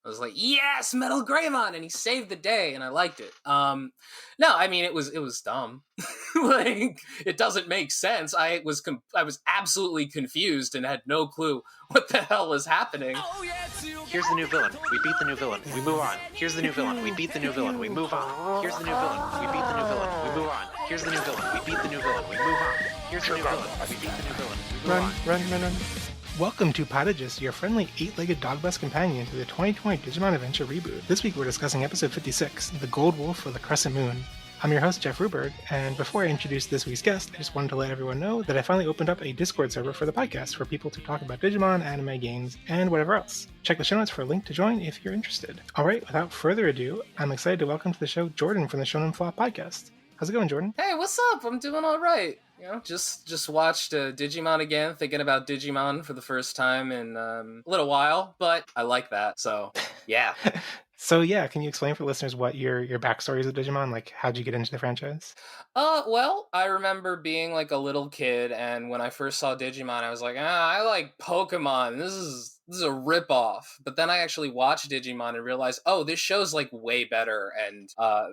I was like, yes, Metal Greymon, and he saved the day, and I liked it. No, I mean it was dumb. Like, it doesn't make sense. I was absolutely confused and had no clue what the hell was happening. Here's the new villain. We beat the new villain. We move on. Here's the new villain. We beat the new villain. We move on. Here's the new villain. We beat the new villain. We move on. Here's the new villain. We beat the new villain. We move on. Here's the new villain. We beat the new villain. We move on. Run. Welcome to Podagus, your friendly 8-legged dog bus companion to the 2020 Digimon Adventure reboot. This week we're discussing episode 56, The Gold Wolf of the Crescent Moon. I'm your host, Jeff Ruberg, and before I introduce this week's guest, I just wanted to let everyone know that I finally opened up a Discord server for the podcast for people to talk about Digimon, anime, games, and whatever else. Check the show notes for a link to join if you're interested. Alright, without further ado, I'm excited to welcome to the show Jordan from the Shonen Flop Podcast. How's it going, Jordan? Hey, what's up? I'm doing all right. You know, just watched Digimon again, thinking about Digimon for the first time in a little while, but I like that, so yeah. So yeah, can you explain for listeners what your backstory is of Digimon? Like, how'd you get into the franchise? Well, I remember being like a little kid, and when I first saw Digimon, I was like, I like Pokemon. This is a ripoff. But then I actually watched Digimon and realized, oh, this show's like way better, and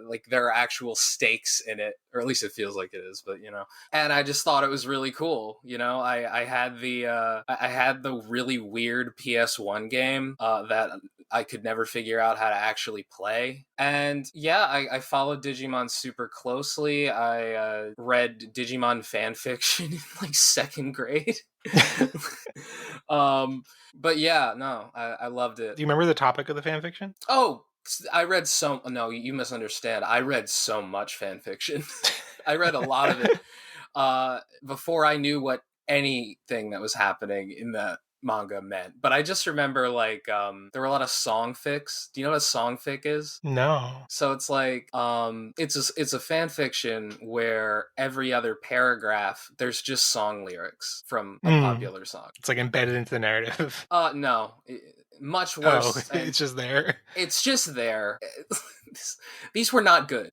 like there are actual stakes in it, or at least it feels like it is. But you know, and I just thought it was really cool. You know, I had the really weird PS1 game that I could never figure out how to actually play. And yeah, I followed Digimon super closely. I read Digimon fan fiction in like second grade. But yeah, no, I loved it. Do you remember the topic of the fan fiction? Oh, I read no, you misunderstand. I read so much fan fiction. I read a lot of it before I knew what anything that was happening in that manga meant. But I just remember like there were a lot of song fics. Do you know what a song fic is? No. So it's like it's a fan fiction where every other paragraph there's just song lyrics from a popular song. It's like embedded into the narrative. No. Much worse. Oh, it's just there. It's just there. These were not good.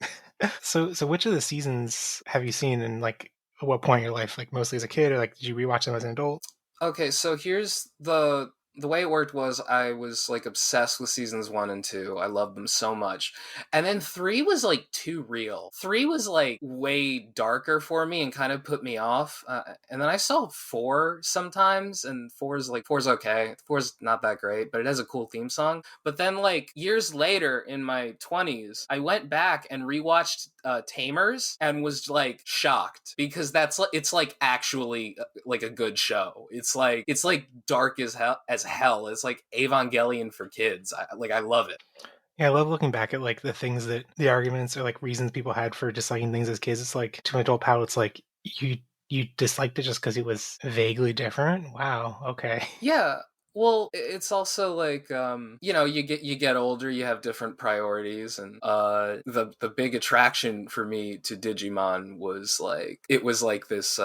So which of the seasons have you seen, and like at what point in your life, like mostly as a kid, or like did you rewatch them as an adult? Okay, so here's the way it worked was I was like obsessed with seasons 1 and 2. I loved them so much. And then 3 was like too real. 3 was like way darker for me and kind of put me off. And then I saw 4 sometimes, and 4's okay. 4's not that great, but it has a cool theme song. But then like years later in my 20s, I went back and rewatched Tamers and was like shocked, because it's like actually like a good show. It's like dark as hell. It's like Evangelion for kids. I love it. Yeah, I love looking back at like the things that the arguments or like reasons people had for disliking things as kids. It's like to an adult palate, it's like you disliked it just because it was vaguely different. Wow. Okay. Yeah. Well, it's also like, you know, you get older, you have different priorities, and the big attraction for me to Digimon was like, it was like this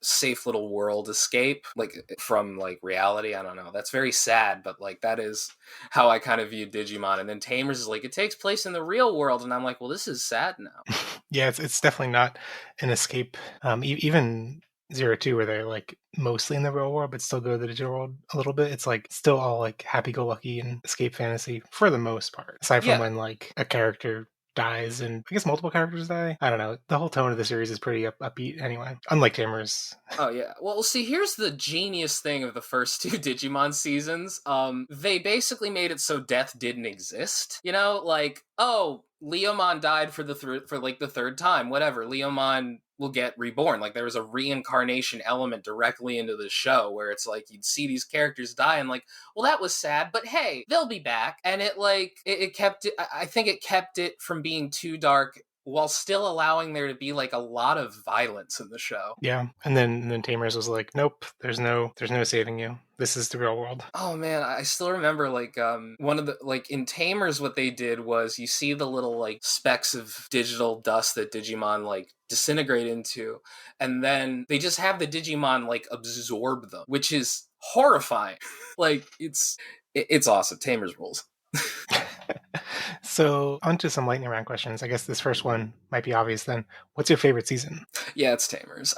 safe little world escape, like from like reality. I don't know. That's very sad, but like that is how I kind of viewed Digimon. And then Tamers is like, it takes place in the real world, and I'm like, well, this is sad now. Yeah, it's definitely not an escape. Even 0-2, where they're like mostly in the real world but still go to the digital world a little bit, it's like still all like happy-go-lucky and escape fantasy for the most part, aside from when like a character dies, and I guess multiple characters die. I don't know, the whole tone of the series is pretty upbeat anyway, unlike Tamers. Oh yeah, well see, here's the genius thing of the first 2 Digimon seasons. They basically made it so death didn't exist, you know, like, oh, Leomon died for like the third time, whatever, Leomon will get reborn. Like there was a reincarnation element directly into the show where it's like you'd see these characters die and like, well, that was sad, but hey, they'll be back. And it like it kept it, I think it kept it from being too dark while still allowing there to be like a lot of violence in the show. Yeah, and then Tamers was like, nope, there's no saving you. This is the real world. Oh man, I still remember like one of the like in Tamers, what they did was you see the little like specks of digital dust that Digimon like disintegrate into, and then they just have the Digimon like absorb them, which is horrifying. Like it's awesome. Tamers rules. So, on to some lightning round questions. I guess this first one might be obvious then. What's your favorite season? Yeah, it's Tamers.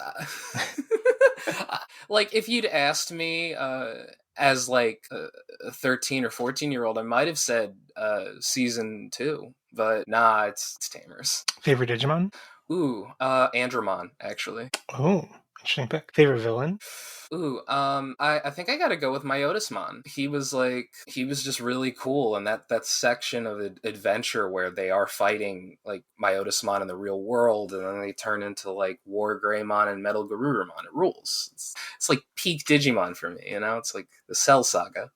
Like, if you'd asked me as like a 13 or 14-year-old, I might have said season 2, but nah, it's Tamers. Favorite Digimon? Ooh, Andromon, actually. Oh, interesting pick. Favorite villain? Ooh, I think I gotta go with Myotismon. He was just really cool, and that section of adventure where they are fighting like Myotismon in the real world, and then they turn into like War Greymon and Metal Garurumon. It rules. It's like peak Digimon for me, you know? It's like the Cell Saga.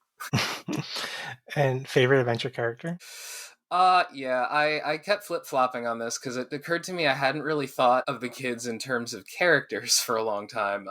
And favorite adventure character? Yeah, I kept flip-flopping on this because it occurred to me I hadn't really thought of the kids in terms of characters for a long time.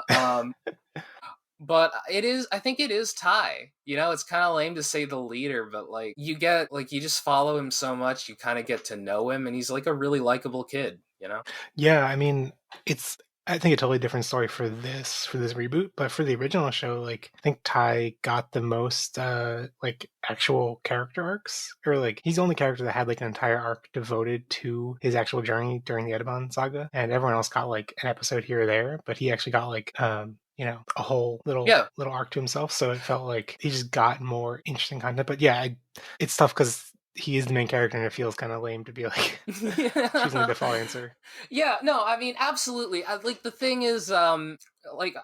But I think it is Tai. You know, it's kind of lame to say the leader, but like you just follow him so much, you kind of get to know him, and he's like a really likable kid, you know? Yeah, I mean, it's I think a totally different story for this reboot, but for the original show, like I think Ty got the most like actual character arcs, or like he's the only character that had like an entire arc devoted to his actual journey during the Edamon saga, and everyone else got like an episode here or there, but he actually got like a whole little arc to himself, so it felt like he just got more interesting content. But yeah, it's tough because he is the main character, and it feels kind of lame to be like choosing the default answer. Yeah, no, I mean, absolutely. Like the thing is, like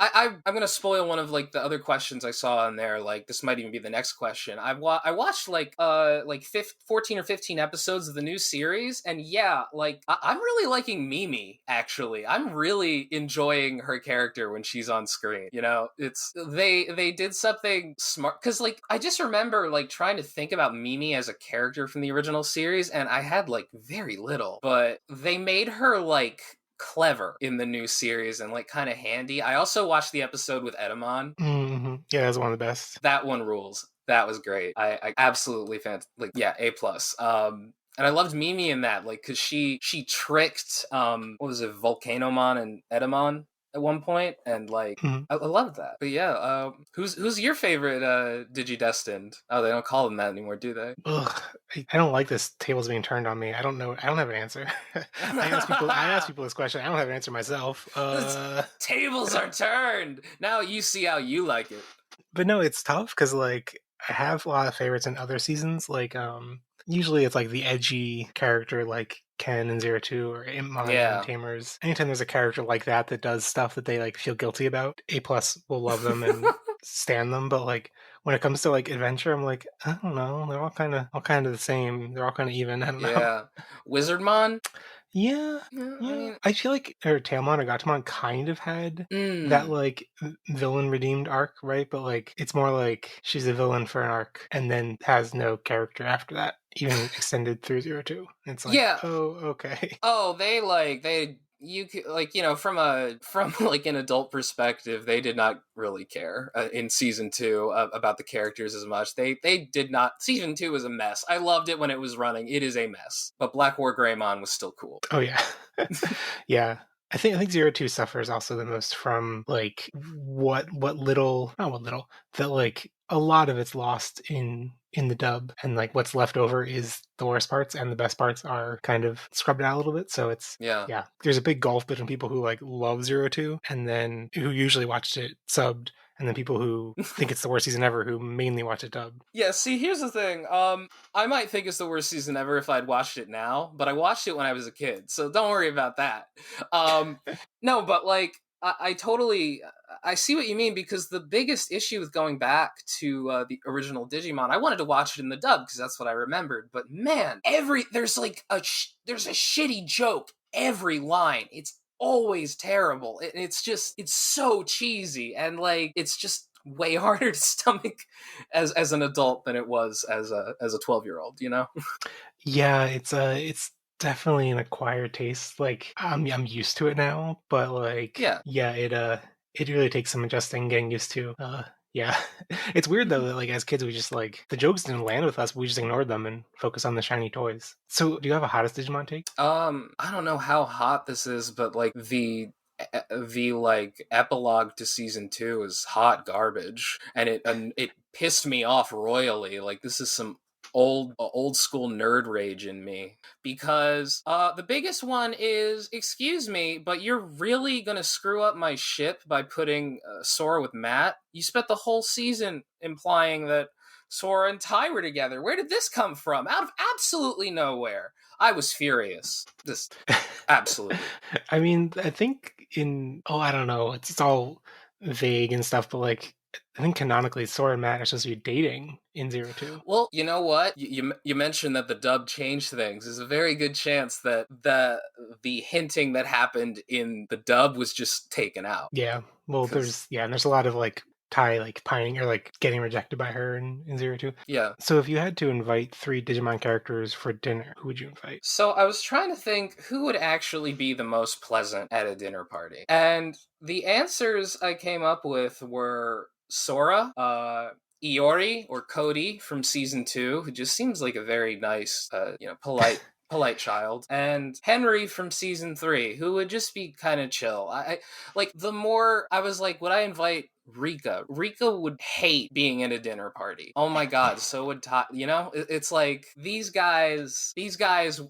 I'm gonna spoil one of like the other questions I saw in there. Like this might even be the next question. I watched like 14 or 15 episodes of the new series, and yeah, like I'm really liking Mimi. Actually, I'm really enjoying her character when she's on screen. You know, it's they did something smart, because like I just remember like trying to think about Mimi as a character from the original series, and I had like very little, but they made her like clever in the new series and like kind of handy. I also watched the episode with Edamon. Mm-hmm. Yeah, that's one of the best. That one rules. That was great. I absolutely A plus. And I loved Mimi in that, like, because she tricked what was it, Volcanomon and Edamon at one point, and like I loved that. But yeah, who's your favorite Digidestined? Oh, they don't call them that anymore, do they? Ugh, I don't like this tables being turned on me. I don't know. I don't have an answer. I ask people this question. I don't have an answer myself. Tables are turned. Now you see how you like it. But no, it's tough because like I have a lot of favorites in other seasons. Like usually it's like the edgy character like Ken and 02 or Impmon and Tamers. Anytime there's a character like that does stuff that they like feel guilty about, A plus will love them and stand them. But like when it comes to like adventure, I'm like, I don't know. They're all kind of the same. They're all kind of even. I don't know. Yeah. Wizardmon? Yeah. I mean, I feel like Tailmon or Gatomon kind of had that like villain redeemed arc, right? But like it's more like she's a villain for an arc and then has no character after that, even extended through 02. It's like, oh, okay. Oh, you could, like, you know, from like an adult perspective, they did not really care in season 2 about the characters as much. They did not. Season 2 was a mess. I loved it when it was running. It is a mess, but Black War Greymon was still cool. Oh yeah. Yeah. I think 02 suffers also the most from like that like a lot of it's lost in the dub, and like what's left over is the worst parts, and the best parts are kind of scrubbed out a little bit. So it's there's a big gulf between people who like love 02 and then who usually watched it subbed, and then people who think it's the worst season ever who mainly watch it dubbed. Yeah, see, here's the thing. I might think it's the worst season ever if I'd watched it now, but I watched it when I was a kid, so don't worry about that. No, but like I see what you mean, because the biggest issue with going back to the original Digimon, I wanted to watch it in the dub because that's what I remembered. But man, there's a shitty joke every line. It's always terrible. It's so cheesy, and like it's just way harder to stomach as an adult than it was as a 12-year-old. You know? Yeah, it's definitely an acquired taste. Like I'm used to it now, but like it really takes some adjusting, getting used to. Yeah, it's weird though that like as kids we just like the jokes didn't land with us, but we just ignored them and focused on the shiny toys. So do you have a hottest Digimon take? I don't know how hot this is, but like the like epilogue to season 2 is hot garbage, and it pissed me off royally. Like this is some old school nerd rage in me, because the biggest one is, excuse me, but you're really gonna screw up my ship by putting Sora with Matt? You spent the whole season implying that Sora and Tai were together. Where did this come from? Out of absolutely nowhere. I was furious. Just absolutely. I mean, I think I don't know, it's all vague and stuff, but like, I think canonically Sora and Matt are supposed to be dating in 02. Well, you know what? You mentioned that the dub changed things. There's a very good chance that the hinting that happened in the dub was just taken out. Yeah. Well, and there's a lot of like Tai like pining or like getting rejected by her in 02. Yeah. So if you had to invite 3 Digimon characters for dinner, who would you invite? So I was trying to think who would actually be the most pleasant at a dinner party. And the answers I came up with were Sora, Iori or Cody from season 2, who just seems like a very nice, polite child, and Henry from season 3, who would just be kind of chill. I like, the more I was like, would I invite Rika? Rika would hate being in a dinner party. Oh my god, so would it's like these guys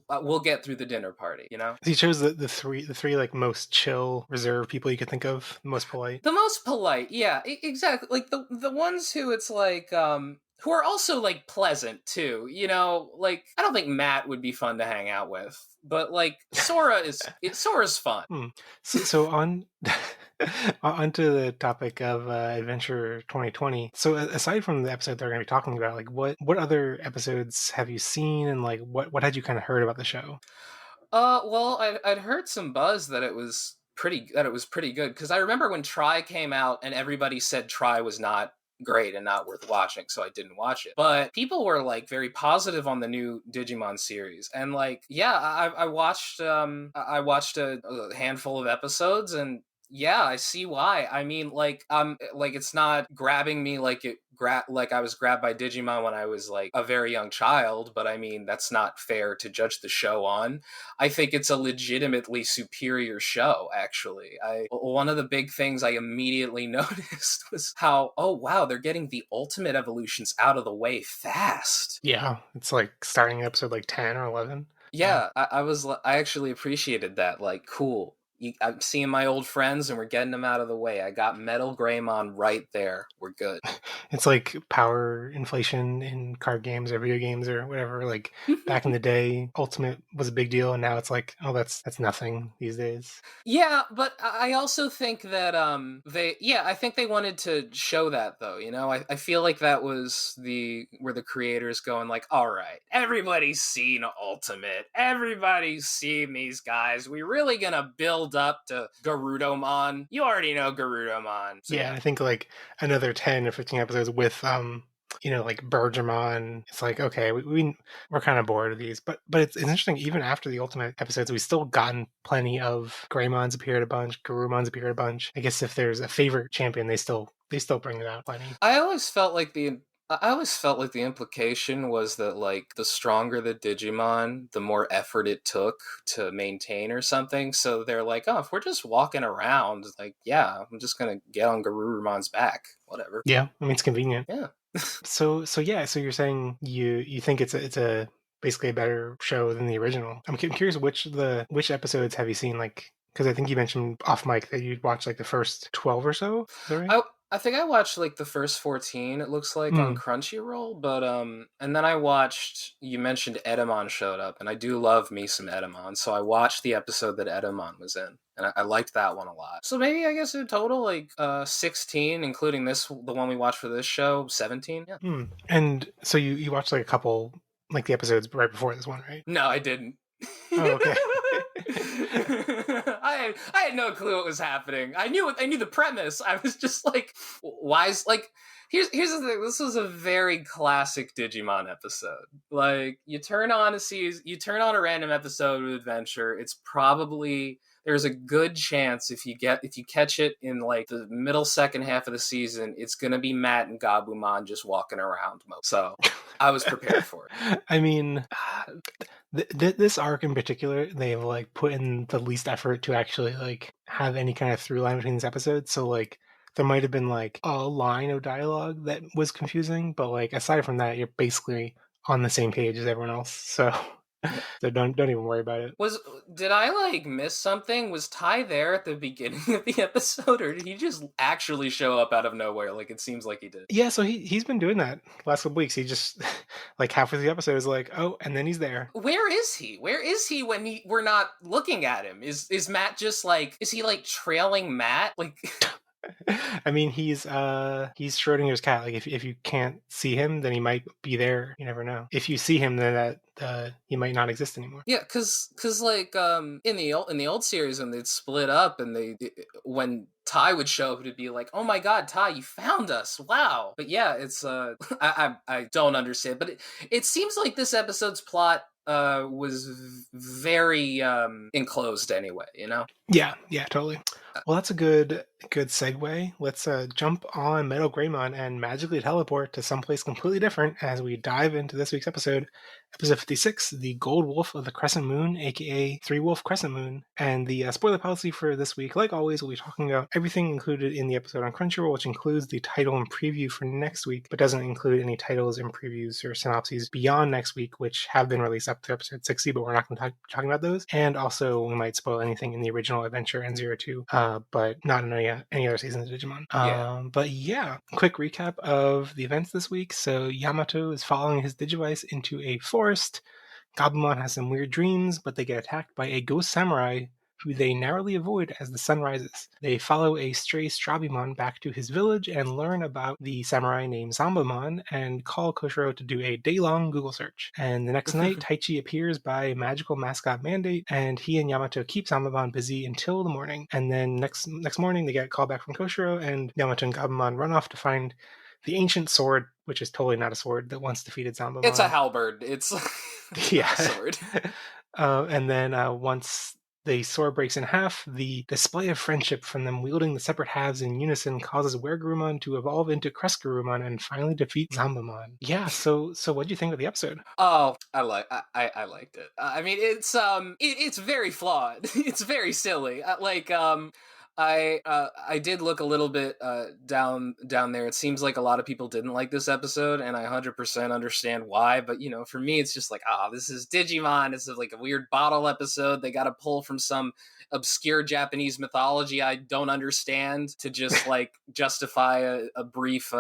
will get through the dinner party, He chose the three like most chill, reserved people you could think of, most polite. The most polite, yeah, exactly. Like the ones who it's like who are also like pleasant too, like I don't think Matt would be fun to hang out with, but like Sora's fun. So on onto the topic of Adventure 2020. So aside from the episode they're going to be talking about, like what other episodes have you seen, and like what had you kind of heard about the show? Well, I'd heard some buzz that it was pretty good, because I remember when Try came out and everybody said Try was not great and not worth watching, so I didn't watch it. But people were like very positive on the new Digimon series, and like, yeah, I watched a handful of episodes, and yeah, I see why. I mean, like it's not grabbing me like like I was grabbed by Digimon when I was like a very young child, but I mean, that's not fair to judge the show on. I think it's a legitimately superior show, actually. One of the big things I immediately noticed was how, oh wow, they're getting the ultimate evolutions out of the way fast. Yeah, it's like starting episode like 10 or 11. Yeah, I actually appreciated that. Like, cool. I'm seeing my old friends and we're getting them out of the way. I got Metal Greymon right there. We're good. It's like power inflation in card games or video games or whatever. Like back in the day, Ultimate was a big deal, and now it's like, oh, that's nothing these days. Yeah, but I also think that I think they wanted to show that, though. I feel like that was where the creators going like, all right, everybody's seen Ultimate, everybody's seen these guys. We're really gonna build up to Garudomon. You already know Garudomon. So yeah, I think like another 10 or 15 episodes with like Bergermon. It's like, okay, we're kind of bored of these, but it's interesting. Even after the Ultimate episodes, we've still gotten plenty of Greymons appeared a bunch, Garurumons appeared a bunch. I guess if there's a favorite champion, they still bring it out plenty. I always felt like the implication was that, like, the stronger the Digimon, the more effort it took to maintain or something. So they're like, oh, if we're just walking around, like, yeah, I'm just going to get on Garurumon's back. Whatever. Yeah, I mean, it's convenient. Yeah. So you're saying you think it's a basically a better show than the original. I'm curious which episodes have you seen, like, because I think you mentioned off mic that you'd watch like the first 12 or so. Is that right? I think I watched like the first 14, it looks like, on Crunchyroll, but and then I watched, you mentioned Edamon showed up, and I do love me some Edamon, so I watched the episode that Edamon was in, and I liked that one a lot. So maybe, I guess in total, like 16, including the one we watched for this show, 17. Yeah. And so you watched like a couple, like the episodes right before this one, right? No, I didn't. Oh, okay. I had no clue what was happening. I knew the premise. I was just like, why is, like, here's the thing. This was a very classic Digimon episode. Like, you turn on a random episode of Adventure, it's probably, there's a good chance if you catch it in like the middle second half of the season, it's gonna be Matt and Gabumon just walking around. So I was prepared for it. I mean, this arc in particular, they've like put in the least effort to actually like have any kind of through line between these episodes. So like there might have been like a line of dialogue that was confusing, but like aside from that, you're basically on the same page as everyone else. So don't even worry about it. Did I like miss something? Was Tai there at the beginning of the episode, or did he just actually show up out of nowhere? Like it seems like he did. Yeah, so he's been doing that last couple weeks. He just like halfway through the episode is like, oh, and then he's there. Where is he? Where is he when we're not looking at him? Is Matt just like, is he like trailing Matt? Like I mean, he's Schrodinger's cat. Like if you can't see him, then he might be there. You never know. If you see him, then that he might not exist anymore. yeah, cause like in the old series when they'd split up and when Tai would show up, it'd be like, oh my god, Tai, you found us, wow. But yeah, it's I don't understand, but it seems like this episode's plot was very enclosed anyway, you know? Yeah, totally. Well, that's a good segue. Let's jump on Metal Greymon and magically teleport to someplace completely different as we dive into this week's episode 56, The Gold Wolf of the Crescent Moon, aka Three Wolf Crescent Moon. And the spoiler policy for this week, like always, we'll be talking about everything included in the episode on Crunchyroll, which includes the title and preview for next week, but doesn't include any titles and previews or synopses beyond next week, which have been released up to episode 60, but we're not going to talking about those. And also, we might spoil anything in the original adventure N02, but not in any other seasons of Digimon. But yeah, quick recap of the events this week. So Yamato is following his Digivice into a forest. Gabumon has some weird dreams, but they get attacked by a ghost samurai who they narrowly avoid as the sun rises. They follow a stray Strabimon back to his village and learn about the samurai named Zambamon and call Koshiro to do a day-long Google search. And the next night, Taichi appears by magical mascot mandate, and he and Yamato keep Zambamon busy until the morning. And then next morning, they get a call back from Koshiro, and Yamato and Gabumon run off to find the ancient sword, which is totally not a sword, that once defeated Zambamon. It's a halberd. It's yeah. a sword. And then once the sword breaks in half, the display of friendship from them wielding the separate halves in unison causes Weregarurumon to evolve into Crescentgarurumon and finally defeat Zambamon. Yeah, so what do you think of the episode? Oh, I liked it. I mean, it's very flawed. It's very silly. I did look a little bit down there. It seems like a lot of people didn't like this episode, and I 100% understand why. But you know, for me, it's just like, this is Digimon. It's like a weird bottle episode. They got to pull from some obscure Japanese mythology I don't understand to just like justify a brief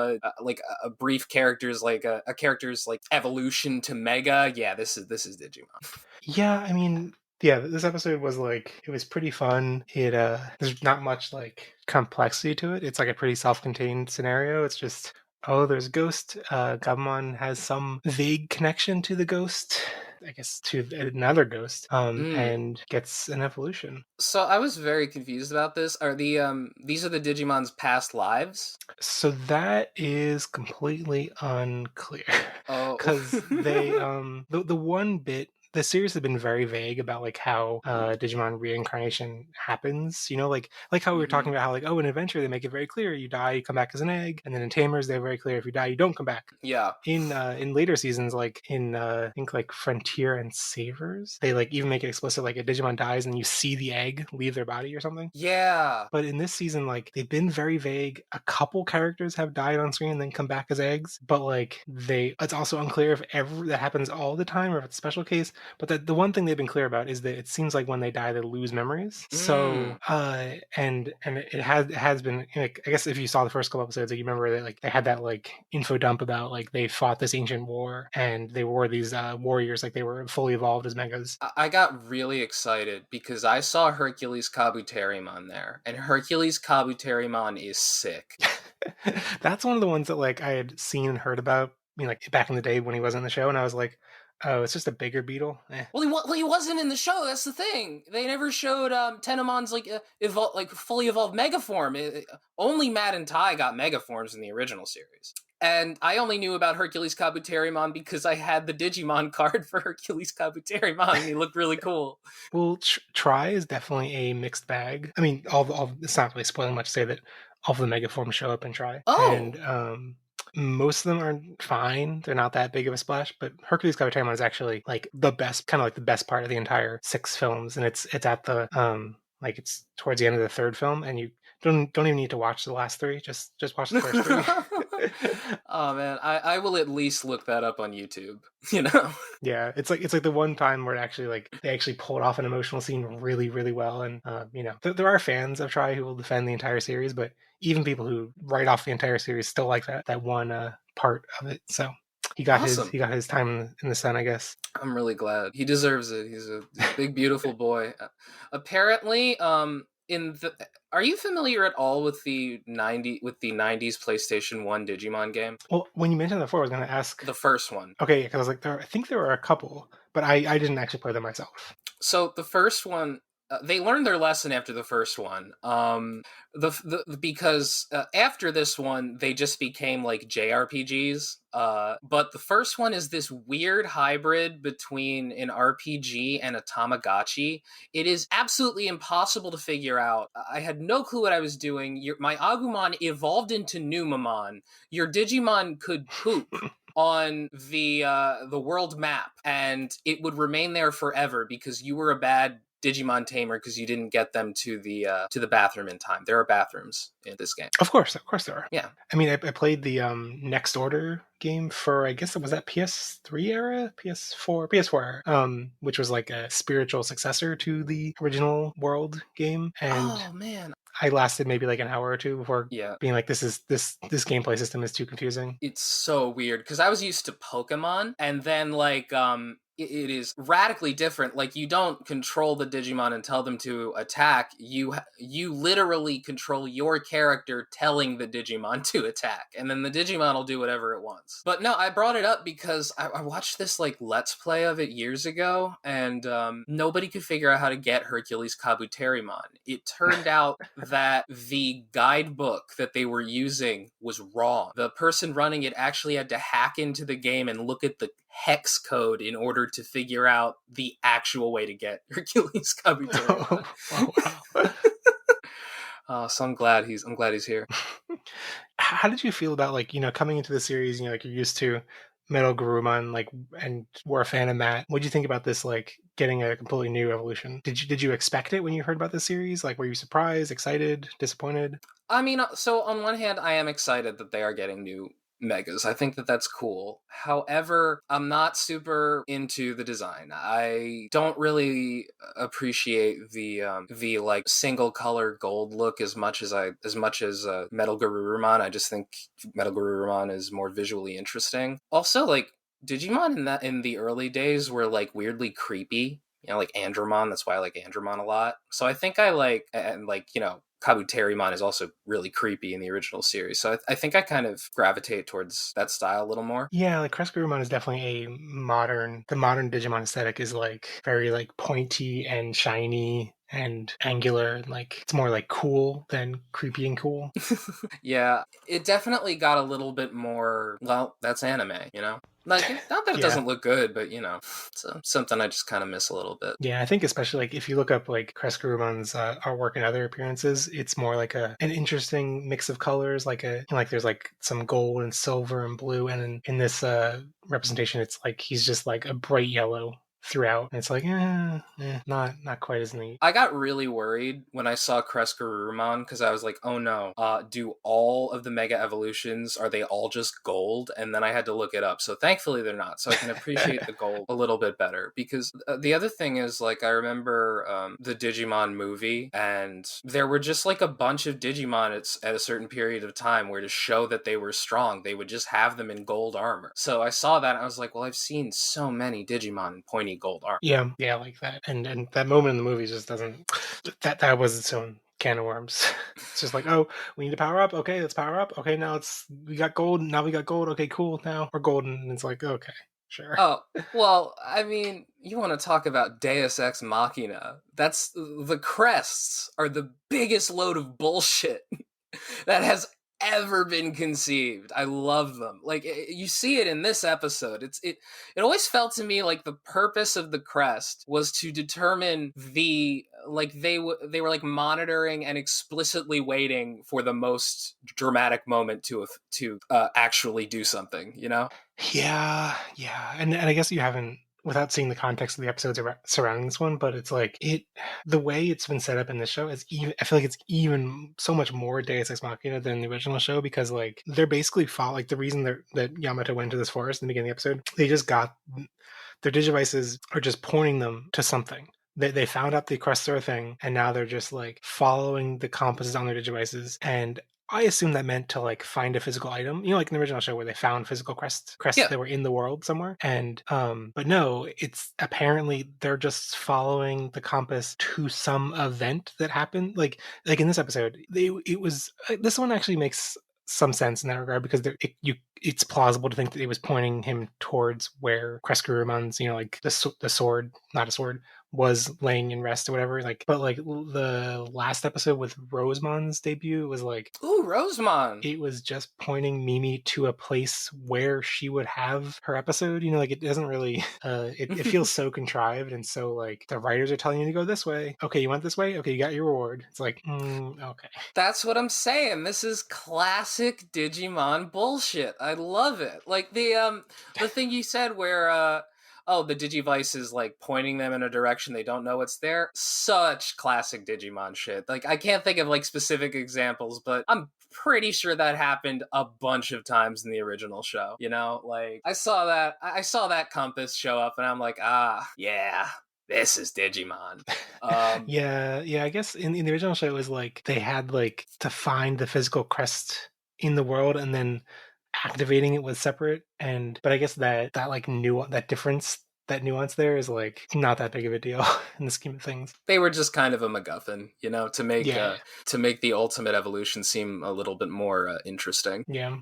character's a character's like evolution to Mega. Yeah, this is Digimon. Yeah, I mean. Yeah, this episode was like, it was pretty fun. There's not much like complexity to it. It's like a pretty self-contained scenario. It's just, there's a ghost. Gabumon has some vague connection to the ghost, I guess, to another ghost, and gets an evolution. So I was very confused about this. Are these are the Digimon's past lives? So that is completely unclear. Oh, because they the one bit. The series has been very vague about like how Digimon reincarnation happens. You know, like how we were talking about how like, in Adventure they make it very clear you die, you come back as an egg, and then in Tamers they're very clear if you die you don't come back. Yeah. In later seasons, like in I think like Frontier and Savers, they like even make it explicit like a Digimon dies and you see the egg leave their body or something. Yeah. But in this season, like they've been very vague. A couple characters have died on screen and then come back as eggs, but like it's also unclear if that happens all the time or if it's a special case. But the one thing they've been clear about is that it seems like when they die, they lose memories. So, and it has been, like, I guess if you saw the first couple episodes, like, you remember that like they had that like info dump about like they fought this ancient war and they were these warriors, like they were fully evolved as megas. I got really excited because I saw Hercules Kabuterimon there, and Hercules Kabuterimon is sick. That's one of the ones that like I had seen and heard about, like back in the day when he wasn't in the show, and I was like, oh, it's just a bigger beetle. Well, he wasn't in the show. That's the thing. They never showed Tenemon's fully evolved mega form. Only Matt and Tai got mega forms in the original series. And I only knew about Hercules Kabuterimon because I had the Digimon card for Hercules Kabuterimon, and he looked really cool. Well, Try is definitely a mixed bag. I mean, it's not really spoiling much to say that all of the mega forms show up in Try. Oh. And most of them are fine. They're not that big of a splash, but Hercules Kabuterimon is actually like the best, kind of like the best part of the entire 6 films, and it's at the it's towards the end of the 3rd film, and you don't even need to watch the last 3. Just watch the first 3. Oh man, I will at least look that up on YouTube. You know? Yeah, it's like the one time where it actually like they actually pulled off an emotional scene really really well, and there are fans of Try who will defend the entire series, but even people who write off the entire series still like that one part of it. So Awesome. he got his time in the sun, I guess. I'm really glad. He deserves it. He's a big, beautiful boy. Apparently, are you familiar at all with the '90s PlayStation 1 Digimon game? Well, when you mentioned that before, I was going to ask. The first one. Okay, because I was like, I think there were a couple, but I didn't actually play them myself. So the first one, they learned their lesson after the first one. Because after this one, they just became like JRPGs. But the first one is this weird hybrid between an RPG and a Tamagotchi. It is absolutely impossible to figure out. I had no clue what I was doing. My Agumon evolved into Numamon. Your Digimon could poop on the world map, and it would remain there forever because you were a bad Digimon tamer because you didn't get them to the bathroom in time. There are bathrooms in this game. Of course there are. Yeah. I mean, I played the Next Order game for, I guess it was that PS3 era, PS4, which was like a spiritual successor to the original World game. And oh man, I lasted maybe like an hour or two before yeah. being like, this gameplay system is too confusing. It's so weird because I was used to Pokemon, and then like it is radically different. Like, you don't control the Digimon and tell them to attack. You literally control your character telling the Digimon to attack, and then the Digimon will do whatever it wants. But no, I brought it up because I watched this like Let's Play of it years ago, and nobody could figure out how to get Hercules Kabuterimon. It turned out that the guidebook that they were using was wrong. The person running it actually had to hack into the game and look at the hex code in order to figure out the actual way to get Hercules Kabuterimon. So I'm glad he's here. How did you feel about, like, coming into the series, like you're used to Metal Garurumon, like, and were a fan of that? What did you think about this, like, getting a completely new evolution? Did you expect it when you heard about the series? Like, were you surprised, excited, disappointed? I mean, so on one hand, I am excited that they are getting new megas. I think that that's cool. However, I'm not super into the design. I don't really appreciate the like single color gold look as much as Metal Garurumon. I just think Metal Garurumon is more visually interesting. Also, like, Digimon in the early days were like weirdly creepy. Like Andromon. That's why I like Andromon a lot. So I think I like, and like, Kabuterimon is also really creepy in the original series. So I think I kind of gravitate towards that style a little more. Yeah, like Crescent Garurumon is definitely the modern Digimon aesthetic is like very like pointy and shiny and angular, and like it's more like cool than creepy and cool. Yeah, it definitely got a little bit more, well, that's anime, Like, not that it doesn't look good, but it's something I just kind of miss a little bit. Yeah, I think especially like if you look up like Crescent Garurumon's artwork and other appearances, it's more like an interesting mix of colors. Like there's like some gold and silver and blue, and in this representation, it's like he's just like a bright yellow throughout, and it's like not quite as neat. I got really worried when I saw Crescent Garurumon because I was like, oh no, do all of the mega evolutions, are they all just gold? And then I had to look it up, so thankfully they're not, so I can appreciate the gold a little bit better. Because the other thing is, like, I remember the Digimon movie, and there were just like a bunch of Digimon at a certain period of time where, to show that they were strong, they would just have them in gold armor. So I saw that and I was like, well, I've seen so many Digimon in pointy gold armor. Yeah, like that. And that moment in the movie just doesn't, that was its own can of worms. It's just like, oh, we need to power up. Okay, let's power up. Okay, now we got gold. Okay, cool. Now we're golden. And it's like, okay, sure. Oh, well, I mean, you want to talk about Deus Ex Machina. That's, the crests are the biggest load of bullshit that has ever been conceived. I love them. Like, you see it in this episode. It always felt to me like the purpose of the crest was to determine they were like monitoring and explicitly waiting for the most dramatic moment to actually do something, Yeah, and I guess you haven't without seeing the context of the episodes surrounding this one, but it's like the way it's been set up in this show is even. I feel like it's even so much more Deus Ex Machina than the original show because like they're basically like the reason that Yamato went to this forest in the beginning of the episode, they just got their digivices are just pointing them to something. They found out the Crestro thing, and now they're just like following the compasses on their digivices. And I assume that meant to like find a physical item, like in the original show where they found physical crests that were in the world somewhere. And but no, it's apparently they're just following the compass to some event that happened. Like in this episode, it was this one actually makes some sense in that regard because it's plausible to think that it was pointing him towards where Kreskuruman's, like the sword, not a sword, was laying in rest or whatever. Like, but like the last episode with Rosemon's debut was like, ooh, Rosemon. It was just pointing Mimi to a place where she would have her episode. Like it doesn't really. It feels so contrived and so like the writers are telling you to go this way. Okay, you went this way. Okay, you got your reward. It's like, okay. That's what I'm saying. This is classic Digimon bullshit. I love it. Like the thing you said where the Digivice is like pointing them in a direction they don't know what's there. Such classic Digimon shit. Like I can't think of like specific examples, but I'm pretty sure that happened a bunch of times in the original show. Like I saw that compass show up and I'm like, yeah. This is Digimon. Yeah. I guess in the original show it was like they had like to find the physical crest in the world and then activating it was separate. But I guess that like that nuance there is like not that big of a deal in the scheme of things. They were just kind of a MacGuffin, to make the ultimate evolution seem a little bit more interesting. Yeah.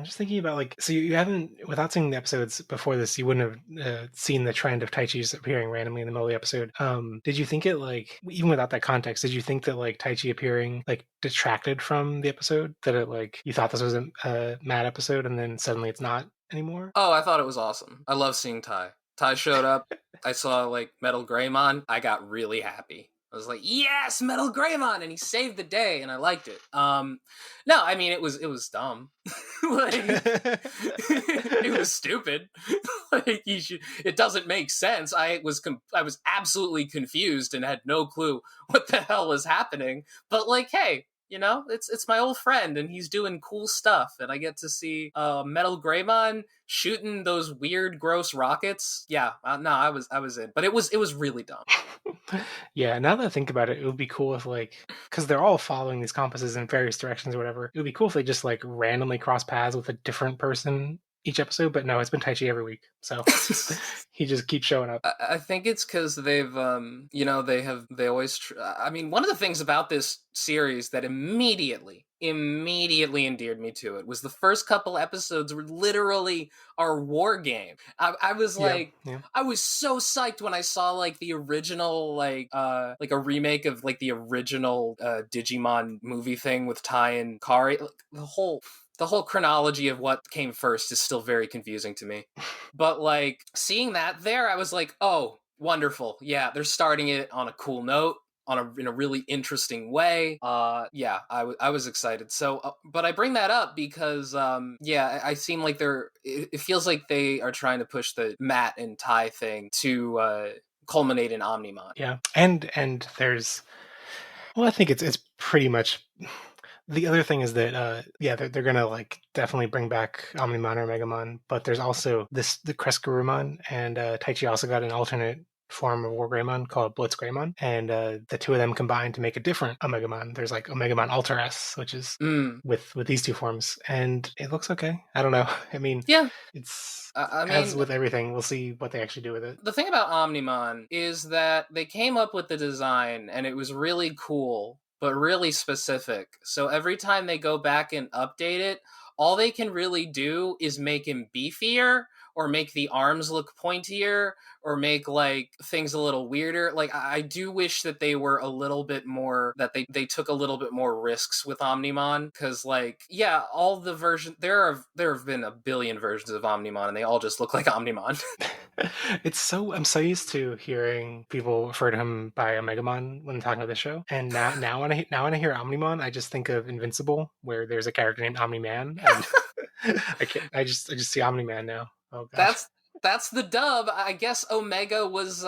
Just thinking about like, so you haven't, without seeing the episodes before this, you wouldn't have seen the trend of Taichi just appearing randomly in the middle of the episode. Did you think it like, even without that context, did you think that like Taichi appearing like detracted from the episode? That it like, you thought this was a mad episode and then suddenly it's not anymore? Oh, I thought it was awesome. I love seeing Tai. Tai showed up. I saw like Metal Greymon. I got really happy. I was like, yes, Metal Greymon, and he saved the day, and I liked it. No, I mean it was dumb. Like it was stupid. Like it doesn't make sense. I was absolutely confused and had no clue what the hell was happening. But like, hey, it's my old friend and he's doing cool stuff and I get to see Metal Greymon shooting those weird gross rockets. Yeah, no, I was in. But it was really dumb. Yeah, now that I think about it, it would be cool if like, because they're all following these compasses in various directions or whatever, it would be cool if they just like randomly cross paths with a different person each episode, but no, it's been Taichi every week, so he just keeps showing up. I think it's because they've they always I mean, one of the things about this series that immediately endeared me to it was the first couple episodes were literally our war game. I was like, I was so psyched when I saw like the original like a remake of like the original Digimon movie thing with Tai and Kari. The whole chronology of what came first is still very confusing to me. But like seeing that there, I was like, oh, wonderful. Yeah, they're starting it on a cool note, in a really interesting way. Yeah, I was excited. So, but I bring that up because, I seem like it feels like they are trying to push the Matt and Tai thing to culminate in Omnimon. Yeah, and there's, well, I think it's pretty much. The other thing is that, they're gonna like definitely bring back Omnimon or Megamon, but there's also the Kreskurumon, and Taichi also got an alternate form of War Greymon called Blitz Greymon, and the two of them combined to make a different Omegamon. There's like Omegamon Alter S, which is with these two forms, and it looks okay. I don't know. I mean, yeah, it's as with everything, we'll see what they actually do with it. The thing about Omnimon is that they came up with the design, and it was really cool, but really specific. So every time they go back and update it, all they can really do is make him beefier or make the arms look pointier or make like things a little weirder. Like I do wish that they were a little bit more, that they took a little bit more risks with Omnimon, because like, yeah, all the versions, there have been a billion versions of Omnimon and they all just look like Omnimon. I'm so used to hearing people refer to him by Omegamon when talking about the show, and now when I hear Omnimon, I just think of Invincible, where there's a character named Omni-Man, and I just see Omni-Man now. Oh gosh. That's the dub. I guess Omega was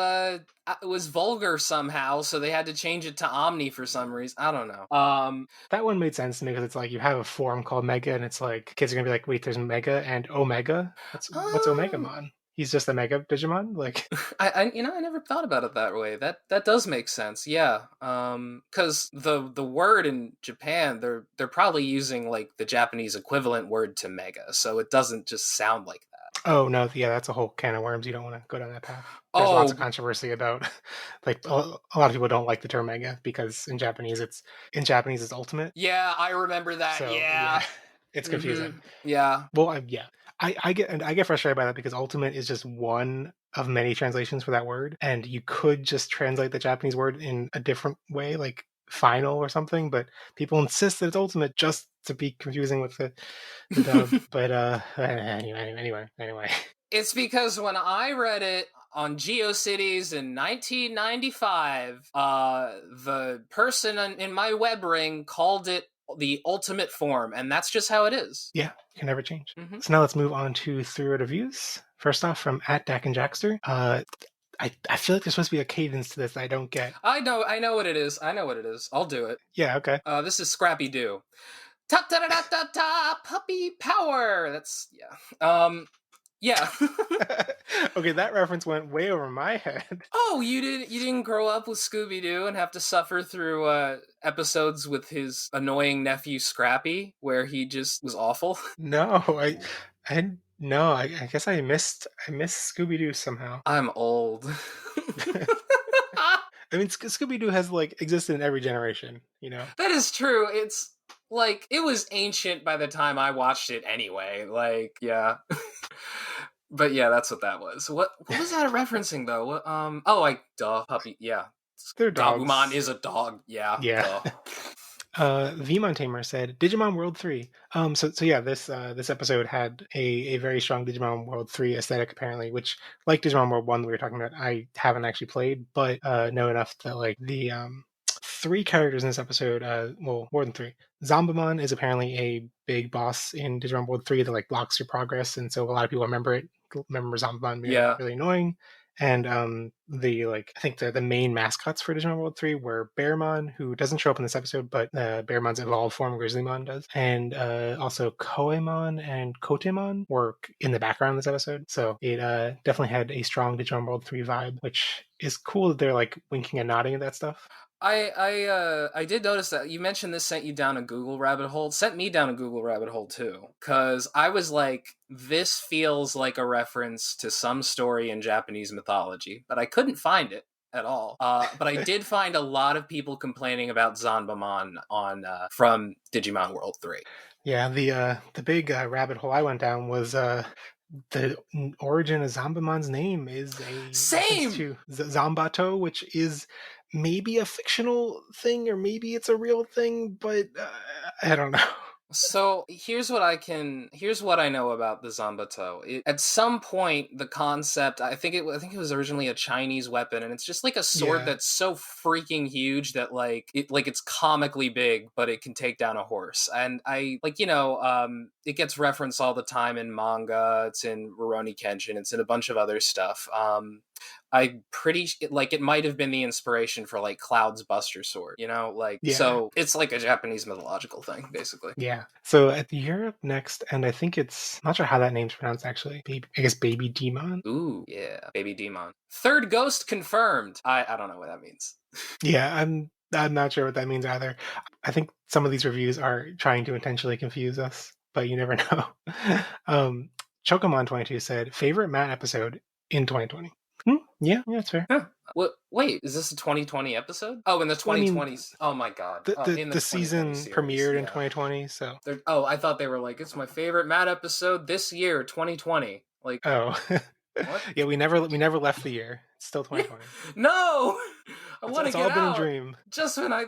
vulgar somehow, so they had to change it to Omni for some reason. I don't know. That one made sense to me because it's like you have a form called Mega, and it's like kids are gonna be like, wait, there's Mega and Omega. What's Omega Mon? He's just a Mega Digimon, like. I never thought about it that way. That does make sense. Yeah. Because the word in Japan, they're probably using like the Japanese equivalent word to Mega, so it doesn't just sound like that. Oh no, yeah, that's a whole can of worms. You don't want to go down that path. There's lots of controversy about, like, a lot of people don't like the term Mega because in Japanese it's ultimate. Yeah, I remember that. So, yeah. It's confusing. Mm-hmm. Yeah. Well, I get frustrated by that because ultimate is just one of many translations for that word, and you could just translate the Japanese word in a different way, like final or something, but people insist that it's ultimate just to be confusing with the dub. But anyway. It's because when I read it on GeoCities in 1995, the person in my web ring called it the ultimate form, and that's just how it is. Yeah, you can never change. Mm-hmm. So now let's move on to 3 reviews. First off, from @DackandJackster. I feel like there's supposed to be a cadence to this that I don't get. I know what it is. I'll do it. Yeah, okay. This is Scrappy Doo. Ta ta ta ta ta puppy power. That's yeah. Okay, that reference went way over my head. Oh, you didn't grow up with Scooby-Doo and have to suffer through episodes with his annoying nephew Scrappy, where he just was awful? No, I guess I missed Scooby-Doo somehow. I'm old. I mean, Scooby-Doo has like existed in every generation, you know? That is true. It's like, it was ancient by the time I watched it anyway. Like, yeah. But yeah, that's what that was. What was that referencing though? Puppy. Yeah. They're dogs. Dogumon is a dog. Yeah. Yeah. Vmon Tamer said Digimon World 3. So yeah, this episode had a very strong Digimon World 3 aesthetic apparently, which, like Digimon World 1 that we were talking about, I haven't actually played, but know enough that like the 3 characters in this episode, well, more than 3. Zombamon is apparently a big boss in Digimon World 3 that like blocks your progress, and so a lot of people remember Zombamon being really annoying. And I think the main mascots for Digimon World 3 were Bearmon, who doesn't show up in this episode, but Bearmon's evolved form, Grizzlymon, does. And also Koemon and Kotemon were in the background of this episode. So it definitely had a strong Digimon World 3 vibe, which is cool that they're like winking and nodding at that stuff. I did notice that you mentioned this sent you down a Google rabbit hole. It sent me down a Google rabbit hole too, because I was like, this feels like a reference to some story in Japanese mythology, but I couldn't find it at all. But I did find a lot of people complaining about Zanbamon from Digimon World 3. Yeah, the big rabbit hole I went down was the origin of Zambamon's name is a same to Zambato, which is maybe a fictional thing or maybe it's a real thing, but I don't know. So here's what I know about the Zambato. At some point, the concept, I think it was originally a Chinese weapon, and it's just like a sword that's so freaking huge that it's comically big, but it can take down a horse. And it gets referenced all the time in manga. It's in Rurouni Kenshin. It's in a bunch of other stuff. I'm pretty it might have been the inspiration for like Cloud's Buster Sword, So it's like a Japanese mythological thing, basically. Yeah. So at the Europe next, and I think it's not sure how that name's pronounced actually. I guess Baby Demon. Ooh, yeah, Baby Demon. Third ghost confirmed. I don't know what that means. Yeah, I'm not sure what that means either. I think some of these reviews are trying to intentionally confuse us, but you never know. Chocomon22 said favorite Matt episode in 2020. Yeah, that's fair. Huh. Wait, is this a 2020 episode? Oh, in the 2020s. Oh my god. The season premiered in 2020, so. I thought they were like, it's my favorite Matt episode this year, 2020. Like, oh. What? Yeah, we never left the year. It's still 2020. No! I want to get out. It's all been a dream. Just when I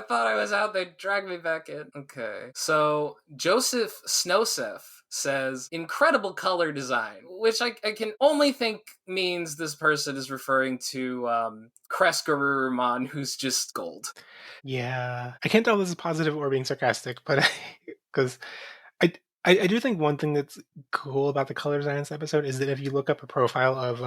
thought I was out, they dragged me back in. Okay. So, Joseph Snowseth says, incredible color design, which I can only think means this person is referring to Crescent, who's just gold. Yeah. I can't tell if this is positive or being sarcastic, but because I do think one thing that's cool about the color design in this episode is that if you look up a profile of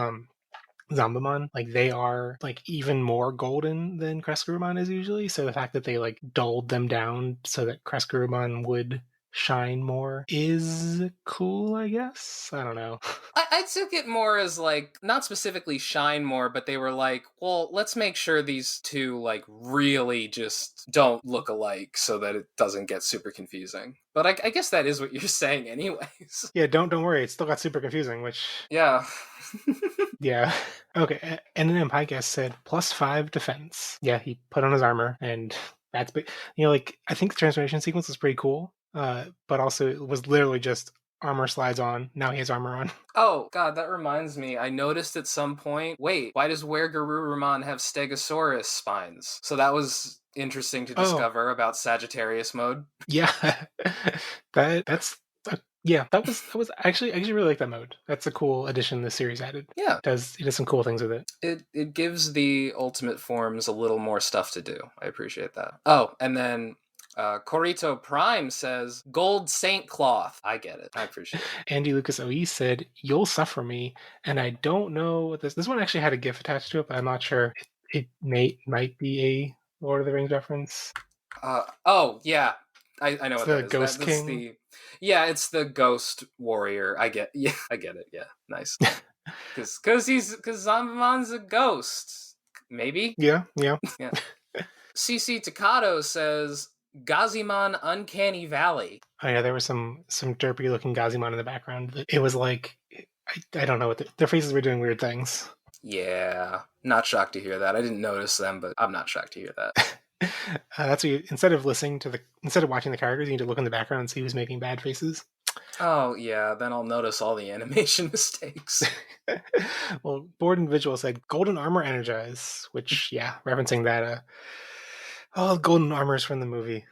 Zombamon, like they are like even more golden than Crescent is usually. So the fact that they like dulled them down so that Crescent would shine more is cool, I guess. I don't know. I took it more as like not specifically shine more, but they were like, well, let's make sure these two like really just don't look alike so that it doesn't get super confusing. But I guess that is what you're saying anyways. Yeah, don't worry, it still got super confusing, which Yeah. yeah. Okay, and then Podcast said +5 defense. Yeah, he put on his armor, and that's big. You know, like I think the transformation sequence was pretty cool, but also it was literally just armor slides on. Now he has armor on. Oh, God, that reminds me. I noticed at some point, wait, why does Wergarurumon have Stegosaurus spines? So that was interesting to discover about Sagittarius mode. Yeah, that's yeah, that was actually I actually really like that mode. That's a cool addition the series added. Yeah, it does some cool things with it. It gives the ultimate forms a little more stuff to do. I appreciate that. Oh, and then Corito Prime says gold saint cloth. I get it. I appreciate it. Andy Lucas OE said you'll suffer me, and I don't know what this one actually had a GIF attached to it, but I'm not sure. It might be a Lord of the Rings reference. Oh yeah, I know it's what the that is. Ghost King. Yeah, it's the Ghost Warrior. I get it. Yeah, nice. Because Zambamon's a ghost. Maybe. Yeah. CC Takato says Gazimon Uncanny Valley. Oh yeah, there was some derpy looking Gazimon in the background. It was like I don't know what their faces were doing weird things. Yeah, not shocked to hear that. I didn't notice them, but I'm not shocked to hear that. That's what instead of watching the characters, you need to look in the background and see who's making bad faces. Oh yeah, then I'll notice all the animation mistakes. Well, Bored Individual said golden armor energize, which referencing that golden armors from the movie.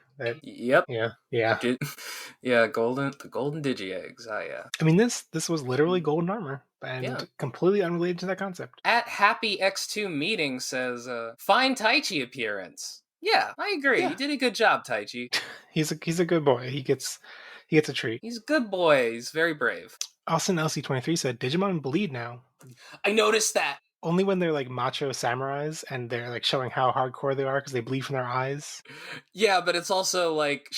Yep. Yeah. The golden digi eggs. Oh yeah. I mean this was literally golden armor and completely unrelated to that concept. At Happy X2 Meeting says fine Taichi appearance. Yeah, I agree. Yeah. You did a good job, Taichi. He's a good boy. He gets a treat. He's a good boy. He's very brave. Austin LC23 said Digimon bleed now. I noticed that. Only when they're like macho samurais and they're like showing how hardcore they are because they bleed from their eyes. Yeah, but it's also like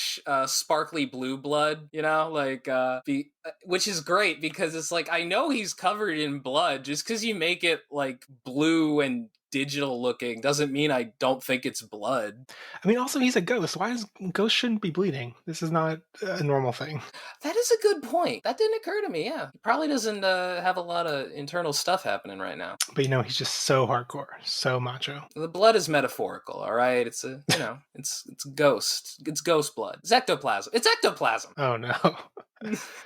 sparkly blue blood, you know, like which is great because it's like I know he's covered in blood. Just because you make it like blue and digital looking doesn't mean I don't think it's blood. I mean, also he's a ghost. Ghosts shouldn't be bleeding? This is not a normal thing. That is a good point. That didn't occur to me. Yeah, he probably doesn't have a lot of internal stuff happening right now. But he's just so hardcore, so macho. The blood is metaphorical. All right, it's it's ghost. It's ghost blood. It's ectoplasm. It's ectoplasm. Oh no.